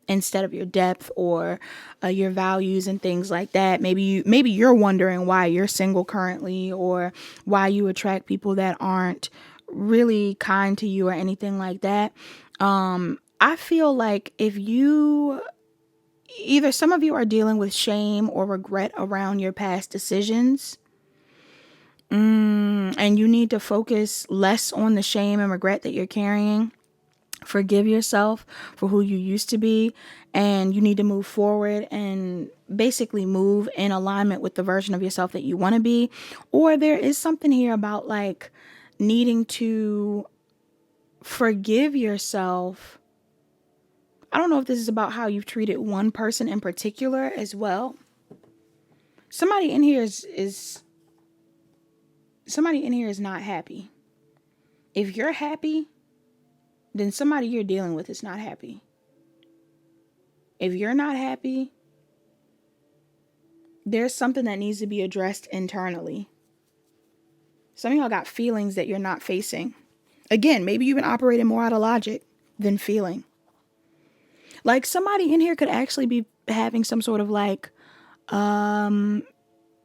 instead of your depth or your values and things like that. Maybe you're wondering why you're single currently, or why you attract people that aren't really kind to you or anything like that. I feel like if you, either some of you are dealing with shame or regret around your past decisions, and you need to focus less on the shame and regret that you're carrying. Forgive yourself for who you used to be, and you need to move forward and basically move in alignment with the version of yourself that you want to be. Or there is something here about like needing to forgive yourself. I don't know if this is about how you've treated one person in particular as well. Somebody in here is not happy. If you're happy, then somebody you're dealing with is not happy. If you're not happy, there's something that needs to be addressed internally. Some of y'all got feelings that you're not facing. Again, maybe you've been operating more out of logic than feeling. Like somebody in here could actually be having some sort of like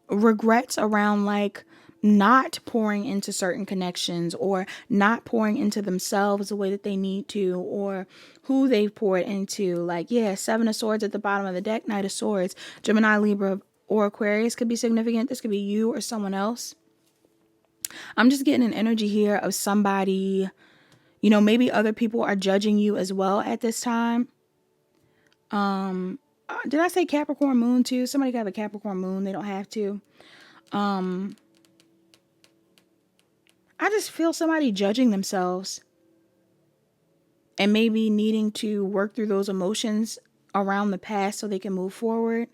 regrets around like not pouring into certain connections, or not pouring into themselves the way that they need to, or who they've poured into. Like, yeah, 7 of Swords at the bottom of the deck, Knight of Swords, Gemini, Libra, or Aquarius could be significant. This could be you or someone else. I'm just getting an energy here of somebody, you know, maybe other people are judging you as well at this time. Did I say Capricorn moon too? Somebody could have a Capricorn moon. They don't have to. I just feel somebody judging themselves and maybe needing to work through those emotions around the past so they can move forward.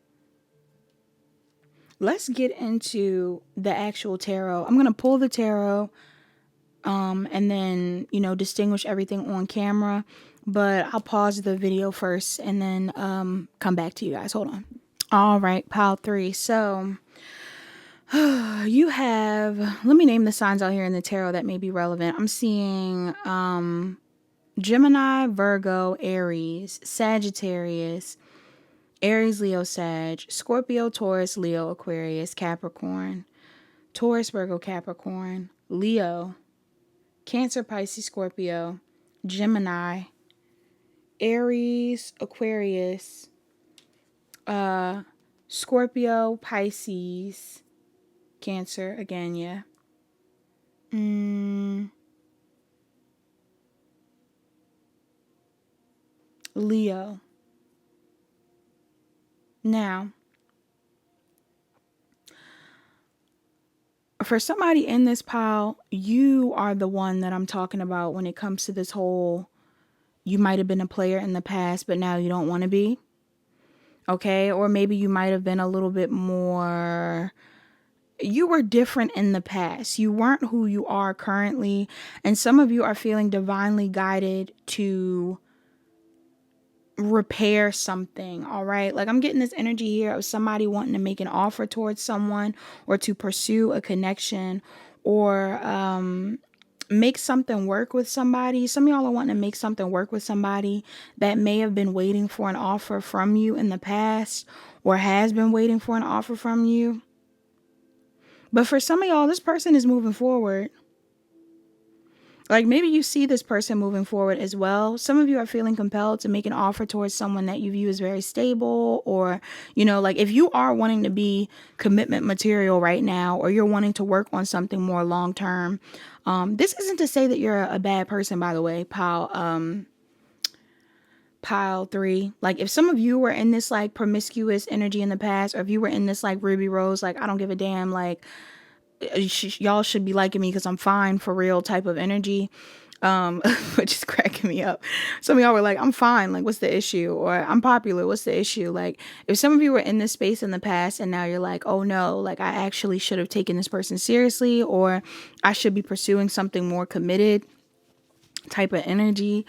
Let's get into the actual tarot. I'm going to pull the tarot, and then, you know, distinguish everything on camera. But I'll pause the video first and then come back to you guys. Hold on. All right, pile 3. So you have, let me name the signs out here in the tarot that may be relevant. I'm seeing Gemini, Virgo, Aries, Sagittarius, Aries, Leo, Sag, Scorpio, Taurus, Leo, Aquarius, Capricorn, Taurus, Virgo, Capricorn, Leo, Cancer, Pisces, Scorpio, Gemini, Aries, Aquarius, Scorpio, Pisces, Cancer, again, yeah. Leo. Now, for somebody in this pile, you are the one that I'm talking about when it comes to this whole, you might have been a player in the past, but now you don't want to be. Okay. Or maybe you might have been a little bit more, you were different in the past. You weren't who you are currently. And some of you are feeling divinely guided to repair something. All right. Like I'm getting this energy here of somebody wanting to make an offer towards someone, or to pursue a connection, or make something work with somebody. Some of y'all are wanting to make something work with somebody that may have been waiting for an offer from you in the past, or has been waiting for an offer from you. But for some of y'all, this person is moving forward. Like maybe you see this person moving forward as well. Some of you are feeling compelled to make an offer towards someone that you view as very stable, or, you know, like if you are wanting to be commitment material right now, or you're wanting to work on something more long term. This isn't to say that you're a bad person, by the way, pile 3. Like if some of you were in this like promiscuous energy in the past, or if you were in this like Ruby Rose, like I don't give a damn, like y'all should be liking me because I'm fine for real type of energy, which is cracking me up. Some of y'all were like, I'm fine, like what's the issue? Or I'm popular, what's the issue? Like if some of you were in this space in the past and now you're like, oh no, like I actually should have taken this person seriously, or I should be pursuing something more committed type of energy.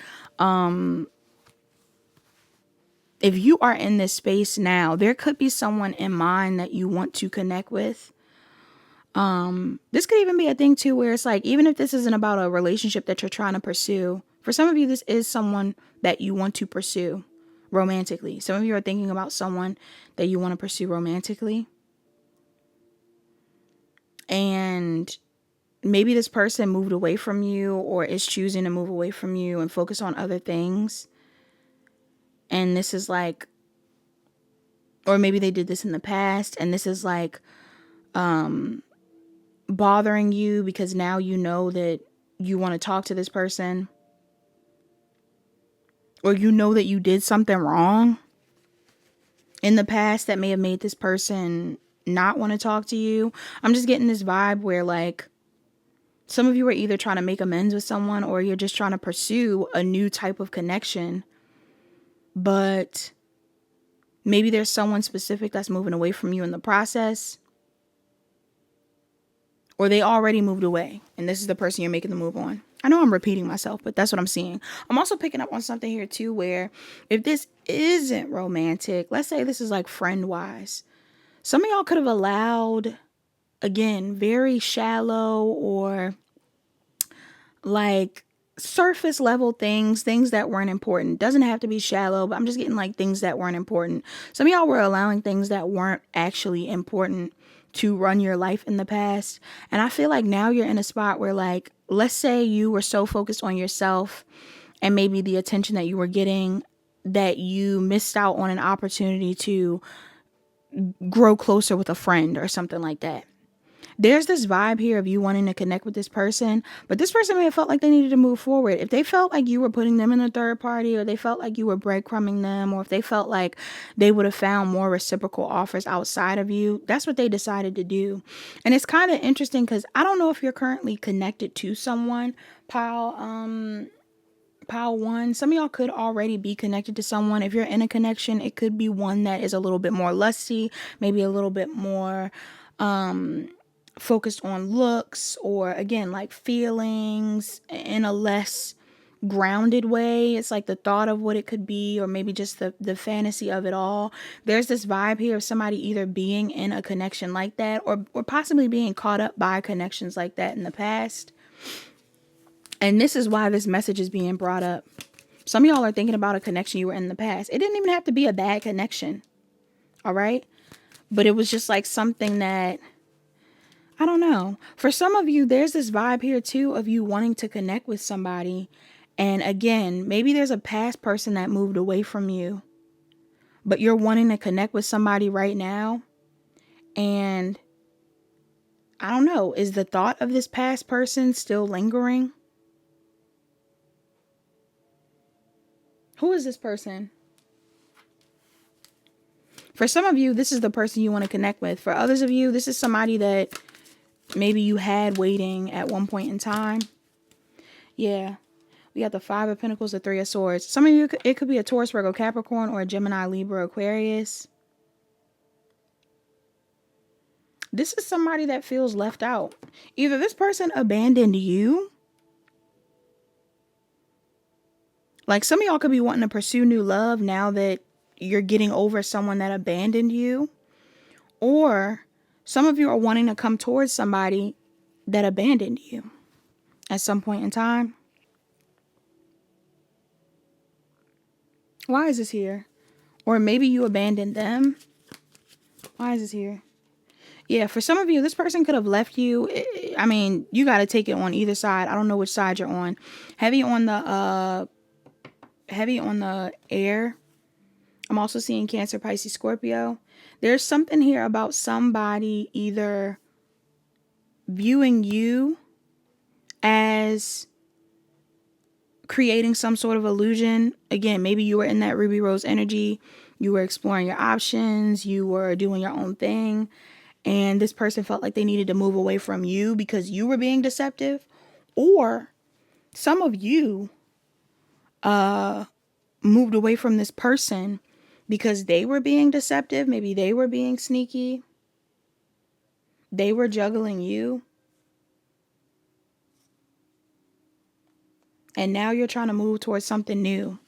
If you are in this space now, there could be someone in mind that you want to connect with. This could even be a thing too, where it's like, even if this isn't about a relationship that you're trying to pursue, for some of you, this is someone that you want to pursue romantically. Some of you are thinking about someone that you want to pursue romantically. And maybe this person moved away from you, or is choosing to move away from you and focus on other things. And this is like, or maybe they did this in the past, and this is like, bothering you because now you know that you want to talk to this person, or you know that you did something wrong in the past that may have made this person not want to talk to you. I'm just getting this vibe where like some of you are either trying to make amends with someone, or you're just trying to pursue a new type of connection, but maybe there's someone specific that's moving away from you in the process. Or they already moved away, and this is the person you're making the move on. I know I'm repeating myself, but that's what I'm seeing. I'm also picking up on something here too, where if this isn't romantic, let's say this is like friend-wise, some of y'all could have allowed, again, very shallow or like surface level things that weren't important. Doesn't have to be shallow, but I'm just getting like things that weren't important. Some of y'all were allowing things that weren't actually important to run your life in the past. And I feel like now you're in a spot where, like, let's say you were so focused on yourself and maybe the attention that you were getting that you missed out on an opportunity to grow closer with a friend or something like that. There's this vibe here of you wanting to connect with this person, but this person may have felt like they needed to move forward. If they felt like you were putting them in a third party, or they felt like you were breadcrumbing them, or if they felt like they would have found more reciprocal offers outside of you, that's what they decided to do. And it's kind of interesting because I don't know if you're currently connected to someone, pile 1. Some of y'all could already be connected to someone. If you're in a connection, it could be one that is a little bit more lusty, maybe a little bit more focused on looks, or again, like feelings in a less grounded way. It's like the thought of what it could be, or maybe just the fantasy of it all. There's this vibe here of somebody either being in a connection like that, or possibly being caught up by connections like that in the past. And this is why this message is being brought up. Some of y'all are thinking about a connection you were in the past. It didn't even have to be a bad connection. All right. But it was just like something that, I don't know. For some of you, there's this vibe here too of you wanting to connect with somebody. And again, maybe there's a past person that moved away from you, but you're wanting to connect with somebody right now. And I don't know, is the thought of this past person still lingering? Who is this person? For some of you, this is the person you want to connect with. For others of you, this is somebody that maybe you had waiting at one point in time. Yeah. We got the Five of Pentacles, the Three of Swords. Some of you, it could be a Taurus, Virgo, Capricorn, or a Gemini, Libra, Aquarius. This is somebody that feels left out. Either this person abandoned you. Like some of y'all could be wanting to pursue new love now that you're getting over someone that abandoned you. Or some of you are wanting to come towards somebody that abandoned you at some point in time. Why is this here? Or maybe you abandoned them. Why is this here? Yeah, for some of you, this person could have left you. I mean, you got to take it on either side. I don't know which side you're on. Heavy on the air. I'm also seeing Cancer, Pisces, Scorpio. There's something here about somebody either viewing you as creating some sort of illusion. Again, maybe you were in that Ruby Rose energy. You were exploring your options. You were doing your own thing. And this person felt like they needed to move away from you because you were being deceptive. Or some of you moved away from this person because they were being deceptive. Maybe they were being sneaky. They were juggling you. And now you're trying to move towards something new.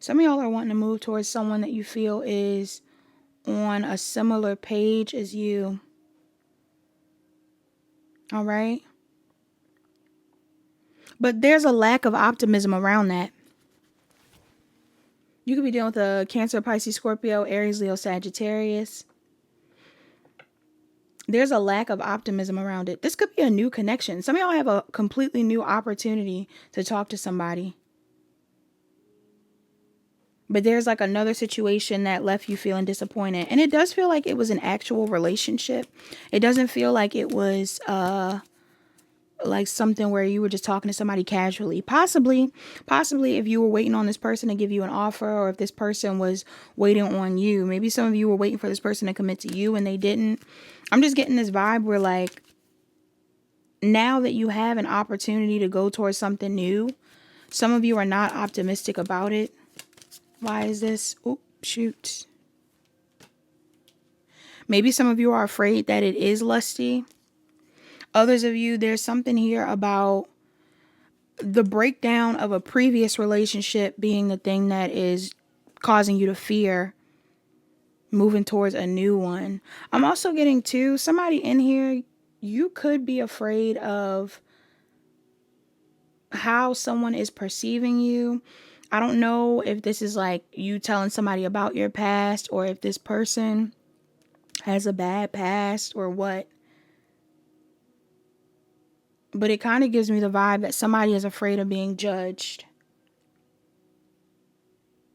Some of y'all are wanting to move towards someone that you feel is on a similar page as you. All right? But there's a lack of optimism around that. You could be dealing with a Cancer, Pisces, Scorpio, Aries, Leo, Sagittarius. There's a lack of optimism around it. This could be a new connection. Some of y'all have a completely new opportunity to talk to somebody. But there's like another situation that left you feeling disappointed. And it does feel like it was an actual relationship. It doesn't feel like it was like something where you were just talking to somebody casually. Possibly if you were waiting on this person to give you an offer, or if this person was waiting on you. Maybe some of you were waiting for this person to commit to you and they didn't. I'm just getting this vibe where like now that you have an opportunity to go towards something new, some of you are not optimistic about it. Why is this? Oh, shoot. Maybe some of you are afraid that it is lusty. Others of you, there's something here about the breakdown of a previous relationship being the thing that is causing you to fear moving towards a new one. I'm also getting to somebody in here, you could be afraid of how someone is perceiving you. I don't know if this is like you telling somebody about your past, or if this person has a bad past or what. But it kind of gives me the vibe that somebody is afraid of being judged.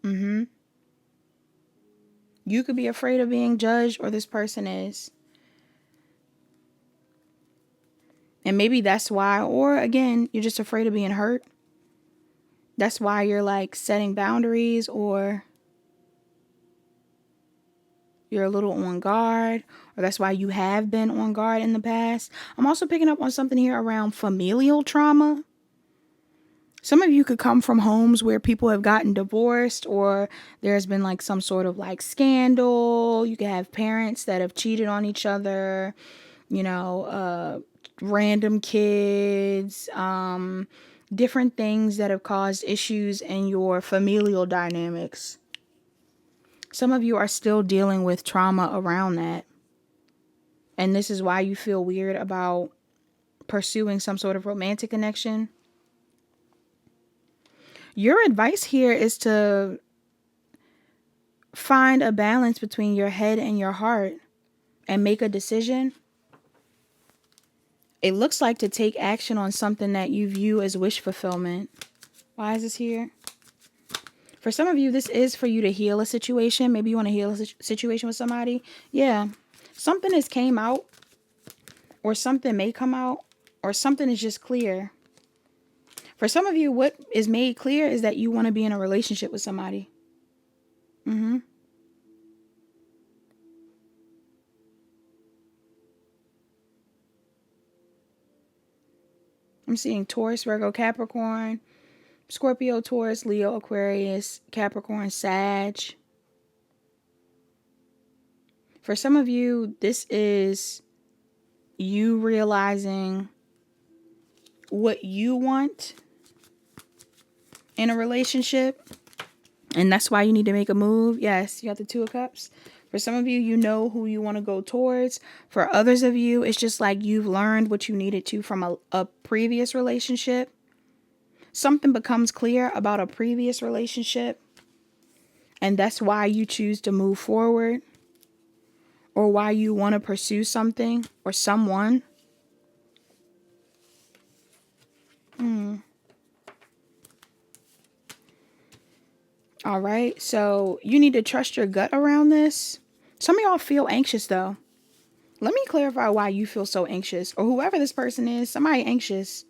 You could be afraid of being judged, or this person is. And maybe that's why, or again, you're just afraid of being hurt. That's why you're like setting boundaries, or you're a little on guard, or that's why you have been on guard in the past. I'm also picking up on something here around familial trauma. Some of you could come from homes where people have gotten divorced, or there's been like some sort of like scandal. You could have parents that have cheated on each other, random kids, different things that have caused issues in your familial dynamics. Some of you are still dealing with trauma around that. And this is why you feel weird about pursuing some sort of romantic connection. Your advice here is to find a balance between your head and your heart and make a decision. It looks like to take action on something that you view as wish fulfillment. Why is this here? For some of you, this is for you to heal a situation. Maybe you want to heal a situation with somebody. Yeah. Something has came out, or something may come out, or something is just clear. For some of you, what is made clear is that you want to be in a relationship with somebody. I'm seeing Taurus, Virgo, Capricorn, Scorpio, Taurus, Leo, Aquarius, Capricorn, Sag. For some of you, this is you realizing what you want in a relationship, and that's why you need to make a move. Yes, you got the Two of Cups. For some of you, you know who you want to go towards. For others of you, it's just like you've learned what you needed to from a previous relationship. Something becomes clear about a previous relationship, and that's why you choose to move forward, or why you want to pursue something or someone. All right, so you need to trust your gut around this. Some of y'all feel anxious though. Let me clarify why you feel so anxious, or whoever this person is, somebody anxious.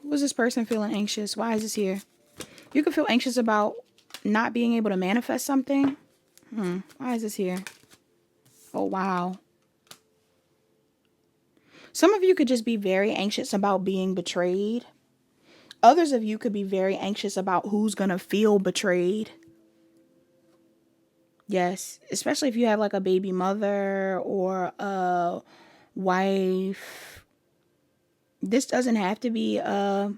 Who is this person feeling anxious? Why is this here? You can feel anxious about not being able to manifest something. Why is this here? Oh, wow. Some of you could just be very anxious about being betrayed. Others of you could be very anxious about who's going to feel betrayed. Yes, especially if you have like a baby mother or a wife. This doesn't have to be a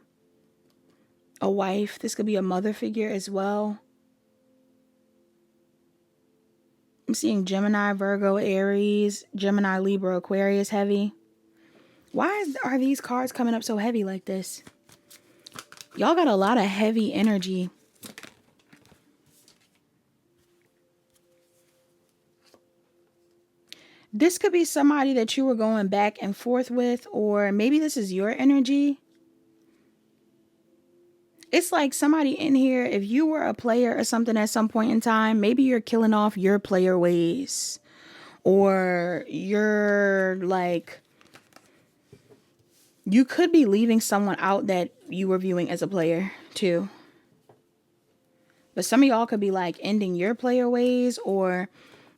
wife. This could be a mother figure as well. I'm seeing Gemini, Virgo, Aries, Gemini, Libra, Aquarius heavy. Why are these cards coming up so heavy like this? Y'all got a lot of heavy energy. This could be somebody that you were going back and forth with, or maybe this is your energy. It's like somebody in here, if you were a player or something at some point in time, maybe you're killing off your player ways. Or you're like, you could be leaving someone out that you were viewing as a player too. But some of y'all could be like ending your player ways, or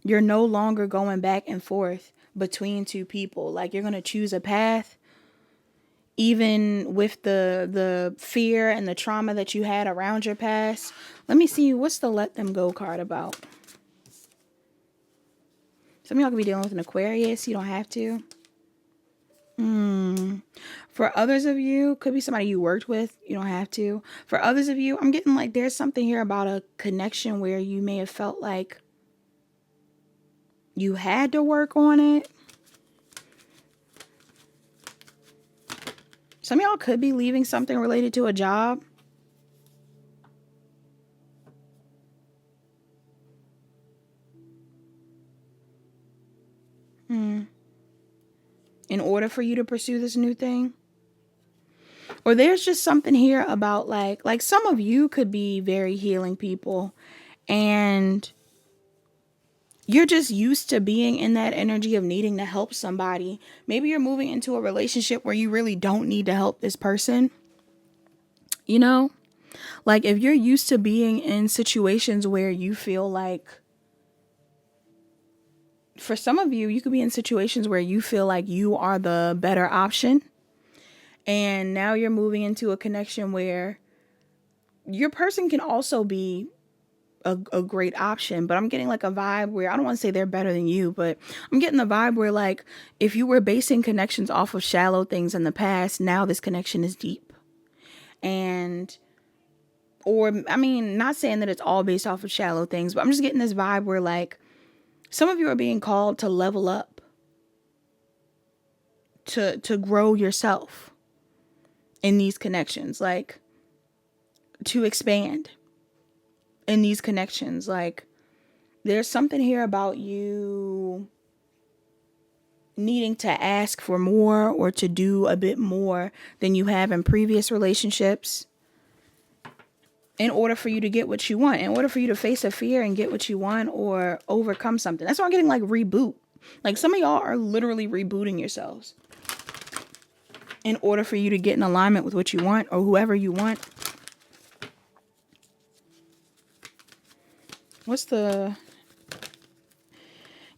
you're no longer going back and forth between two people. Like you're going to choose a path, even with the fear and the trauma that you had around your past. Let me see, what's the let them go card about? Some of y'all could be dealing with an Aquarius. You don't have to. For others of you, could be somebody you worked with. You don't have to. For others of you, I'm getting like there's something here about a connection where you may have felt like you had to work on it. Some of y'all could be leaving something related to a job. In order for you to pursue this new thing. Or there's just something here about like some of you could be very healing people, and you're just used to being in that energy of needing to help somebody. Maybe you're moving into a relationship where you really don't need to help this person. You know, like if you're used to being in situations where you feel like, for some of you, you could be in situations where you feel like you are the better option. And now you're moving into a connection where your person can also be a great option. But I'm getting like a vibe where, I don't want to say they're better than you, but I'm getting the vibe where like if you were basing connections off of shallow things in the past, now this connection is deep. And, or I mean, not saying that it's all based off of shallow things, but I'm just getting this vibe where like some of you are being called to level up, to grow yourself in these connections, like to expand in these connections. Like there's something here about you needing to ask for more, or to do a bit more than you have in previous relationships, in order for you to get what you want, in order for you to face a fear and get what you want, or overcome something. That's why I'm getting like reboot. Like some of y'all are literally rebooting yourselves in order for you to get in alignment with what you want, or whoever you want. What's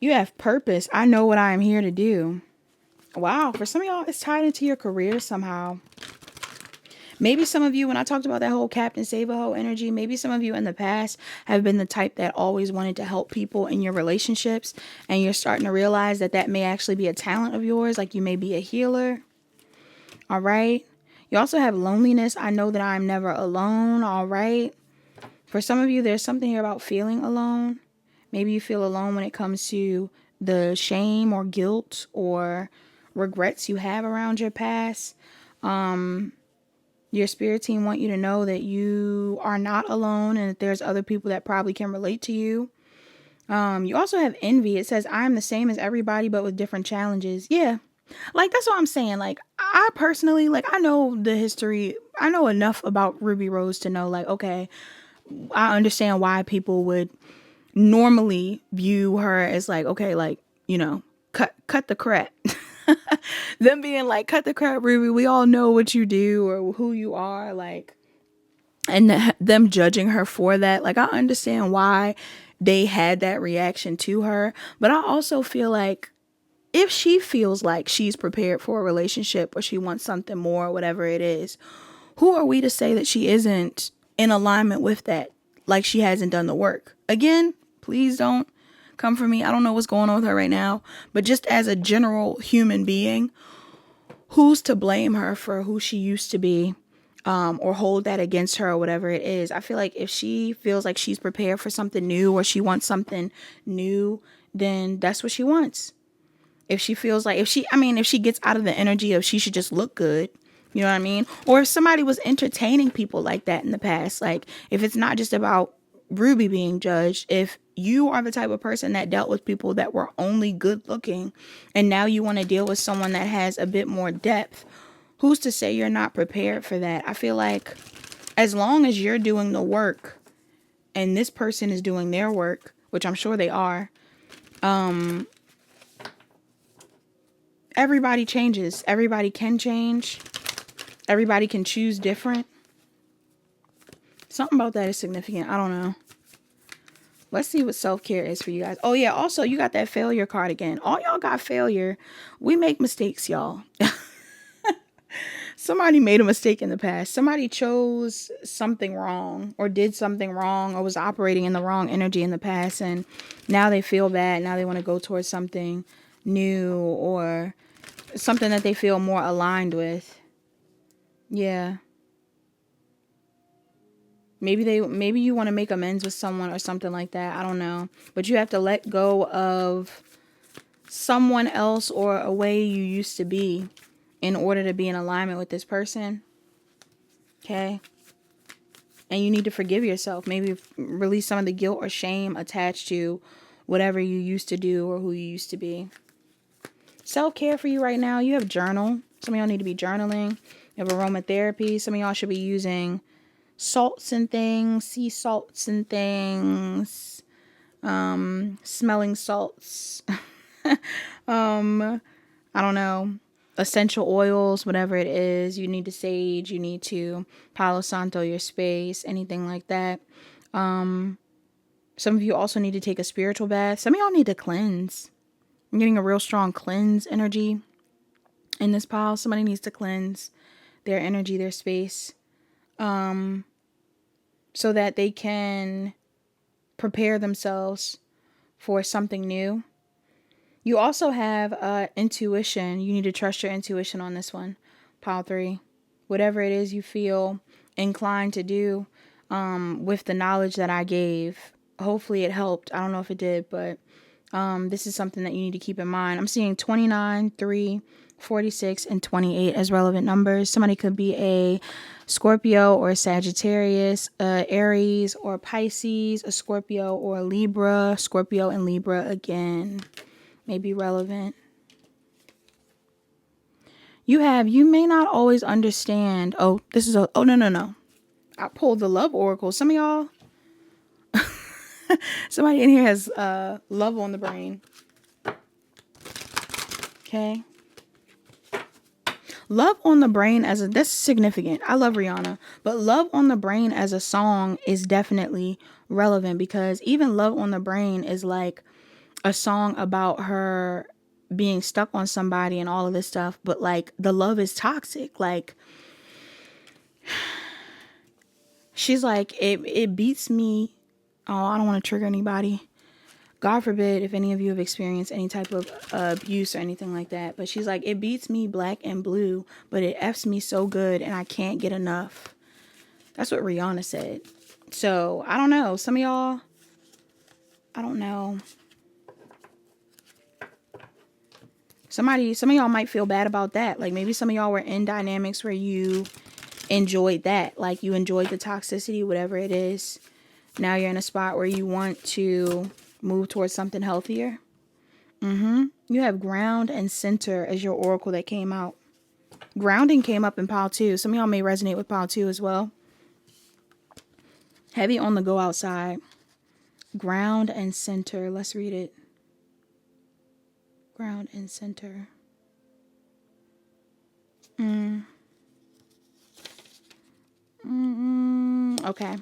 you have purpose. I know what I am here to do. Wow, for some of y'all, it's tied into your career somehow. Maybe some of you, when I talked about that whole Captain Save-A-Ho energy, maybe some of you in the past have been the type that always wanted to help people in your relationships, and you're starting to realize that that may actually be a talent of yours, like you may be a healer. All right. You also have loneliness. I know that I'm never alone. All right. For some of you, there's something here about feeling alone. Maybe you feel alone when it comes to the shame or guilt or regrets you have around your past. Your spirit team want you to know that you are not alone and that there's other people that probably can relate to you. You also have envy. It says, I'm the same as everybody, but with different challenges. Yeah. Like, that's what I'm saying. Like, I personally, like, I know the history. I know enough about Ruby Rose to know, like, okay, I understand why people would normally view her as like, okay, like, you know, cut the crap. Them being like, cut the crap, Ruby. We all know what you do or who you are. Like, and them judging her for that. Like, I understand why they had that reaction to her. But I also feel like if she feels like she's prepared for a relationship or she wants something more, whatever it is, who are we to say that she isn't in alignment with that? Like she hasn't done the work. Again, please don't come for me. I don't know what's going on with her right now. But just as a general human being, who's to blame her for who she used to be? Or hold that against her or whatever it is. I feel like if she feels like she's prepared for something new or she wants something new, then that's what she wants. If she feels like, if she gets out of the energy of she should just look good, you know what I mean? Or if somebody was entertaining people like that in the past, like if it's not just about Ruby being judged, if you are the type of person that dealt with people that were only good looking and now you want to deal with someone that has a bit more depth, who's to say you're not prepared for that? I feel like as long as you're doing the work and this person is doing their work, which I'm sure they are, everybody changes. Everybody can change. Everybody can choose different. Something about that is significant. I don't know. Let's see what self-care is for you guys. Oh, yeah. Also, you got that failure card again. All y'all got failure. We make mistakes, y'all. Somebody made a mistake in the past. Somebody chose something wrong or did something wrong or was operating in the wrong energy in the past. And now they feel bad. Now they want to go towards something new or something that they feel more aligned with. Yeah. Maybe you want to make amends with someone or something like that. I don't know. But you have to let go of someone else or a way you used to be in order to be in alignment with this person. Okay? And you need to forgive yourself. Maybe release some of the guilt or shame attached to whatever you used to do or who you used to be. Self-care for you right now. You have journal. Some of y'all need to be journaling. You have aromatherapy. Some of y'all should be using salts and things, sea salts and things, smelling salts. I don't know. Essential oils, whatever it is. You need to sage. You need to Palo Santo your space. Anything like that. Some of you also need to take a spiritual bath. Some of y'all need to cleanse. I'm getting a real strong cleanse energy in this pile. Somebody needs to cleanse their energy, their space, so that they can prepare themselves for something new. You also have intuition. You need to trust your intuition on this one, pile 3. Whatever it is you feel inclined to do with the knowledge that I gave. Hopefully it helped. I don't know if it did, but this is something that you need to keep in mind. I'm seeing 29, 3, 46, and 28 as relevant numbers. Somebody could be a Scorpio or a Sagittarius, Aries or Pisces, a Scorpio or a Libra. Scorpio and Libra again may be relevant. You may not always understand. Oh, no. I pulled the love oracle. Some of y'all, somebody in here has love on the brain. Okay. Love on the Brain that's significant. I love Rihanna, but Love on the Brain as a song is definitely relevant because even Love on the Brain is like a song about her being stuck on somebody and all of this stuff, but like the love is toxic. Like she's like, it beats me. Oh, I don't want to trigger anybody. God forbid if any of you have experienced any type of abuse or anything like that. But she's like, it beats me black and blue, but it F's me so good and I can't get enough. That's what Rihanna said. So I don't know. Some of y'all, I don't know. Some of y'all might feel bad about that. Like maybe some of y'all were in dynamics where you enjoyed that. Like you enjoyed the toxicity, whatever it is. Now you're in a spot where you want to move towards something healthier. You have ground and center as your oracle that came out. Grounding came up in pile 2. Some of y'all may resonate with pile 2 as well. Heavy on the go outside. Ground and center. Let's read it. Ground and center. Okay.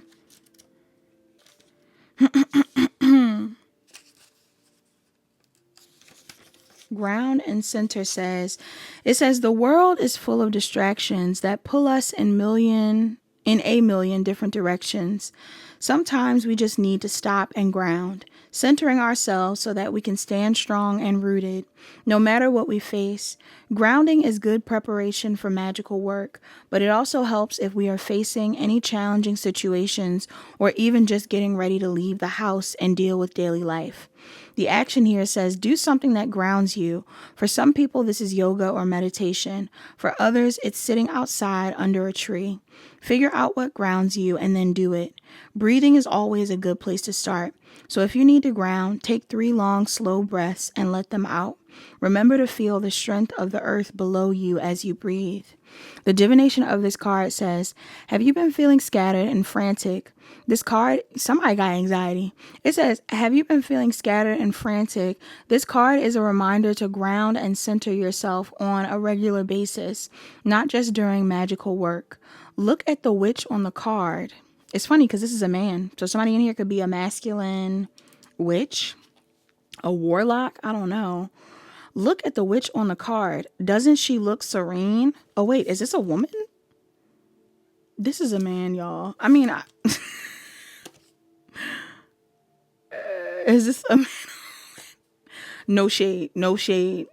Ground and center says, the world is full of distractions that pull us in a million different directions. Sometimes we just need to stop and ground, centering ourselves so that we can stand strong and rooted, no matter what we face. Grounding is good preparation for magical work, but it also helps if we are facing any challenging situations or even just getting ready to leave the house and deal with daily life. The action here says, do something that grounds you. For some people, this is yoga or meditation. For others, it's sitting outside under a tree. Figure out what grounds you and then do it. Breathing is always a good place to start. So if you need to ground, take 3 long, slow breaths and let them out. Remember to feel the strength of the earth below you as you breathe. The divination of this card says, have you been feeling scattered and frantic? This card, somebody got anxiety. It says, have you been feeling scattered and frantic? This card is a reminder to ground and center yourself on a regular basis, not just during magical work. Look at the witch on the card. It's funny because this is a man. So somebody in here could be a masculine witch, a warlock. I don't know. Look at the witch on the card. Doesn't she look serene? Oh, wait, is this a woman? This is a man, y'all. I mean, is this a man? No shade, no shade.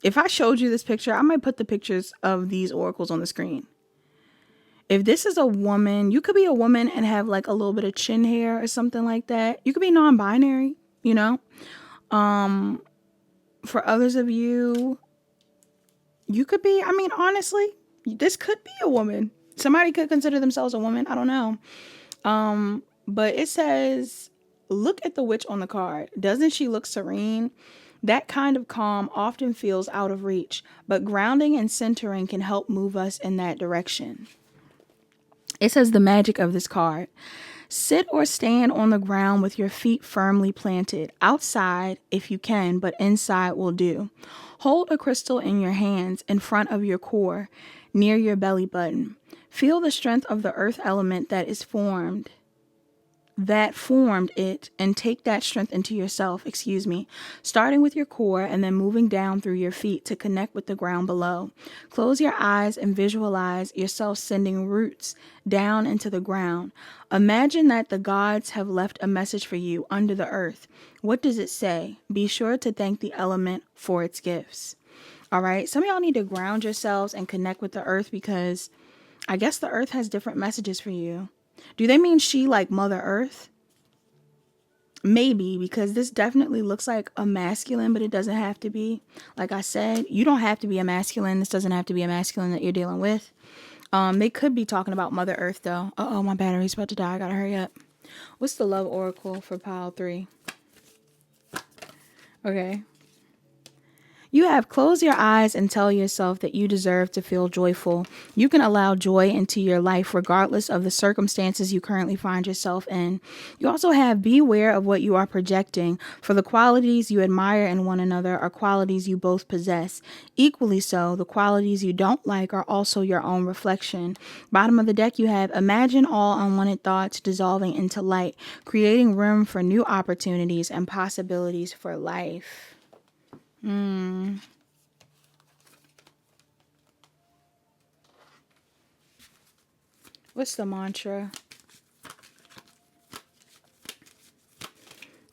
If I showed you this picture, I might put the pictures of these oracles on the screen. If this is a woman, you could be a woman and have like a little bit of chin hair or something like that. You could be non-binary, you know? For others of you, you could be, I mean, honestly, this could be a woman. Somebody could consider themselves a woman. I don't know. But it says, look at the witch on the card. Doesn't she look serene? That kind of calm often feels out of reach, but grounding and centering can help move us in that direction. It says the magic of this card. Sit or stand on the ground with your feet firmly planted. Outside, if you can, but inside will do. Hold a crystal in your hands in front of your core, near your belly button. Feel the strength of the earth element that formed it, and take that strength into yourself, starting with your core and then moving down through your feet to connect with the ground below. Close your eyes and visualize yourself sending roots down into the ground. Imagine that the gods have left a message for you under the earth. What does it say? Be sure to thank the element for its gifts. All right. Some of y'all need to ground yourselves and connect with the earth, because I guess the earth has different messages for you. Do they mean she like Mother Earth? Maybe, because this definitely looks like a masculine, but it doesn't have to be. Like I said, you don't have to be a masculine. This doesn't have to be a masculine that you're dealing with. They could be talking about Mother Earth, though. Uh-oh, my battery's about to die. I gotta hurry up. What's the love oracle for pile 3? Okay. You have closed your eyes and tell yourself that you deserve to feel joyful. You can allow joy into your life regardless of the circumstances you currently find yourself in. You also have beware of what you are projecting, for the qualities you admire in one another are qualities you both possess. Equally so, the qualities you don't like are also your own reflection. Bottom of the deck, you have imagine all unwanted thoughts dissolving into light, creating room for new opportunities and possibilities for life. What's the mantra?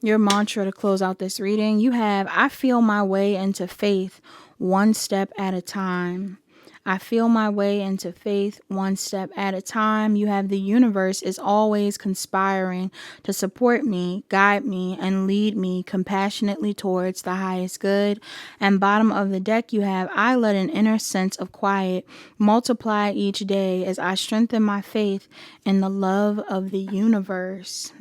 Your mantra to close out this reading. You have, I feel my way into faith one step at a time. I feel my way into faith one step at a time. You have, the universe is always conspiring to support me, guide me, and lead me compassionately towards the highest good. And bottom of the deck, you have, I let an inner sense of quiet multiply each day as I strengthen my faith in the love of the universe.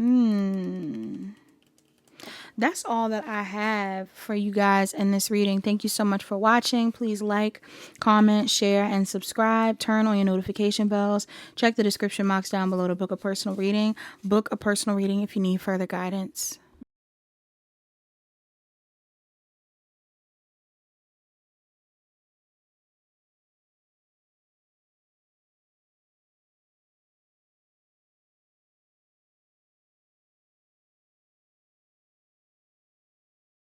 That's all that I have for you guys in this reading. Thank you so much for watching. Please like, comment, share, and subscribe. Turn on your notification bells. Check the description box down below to book a personal reading. Book a personal reading if you need further guidance.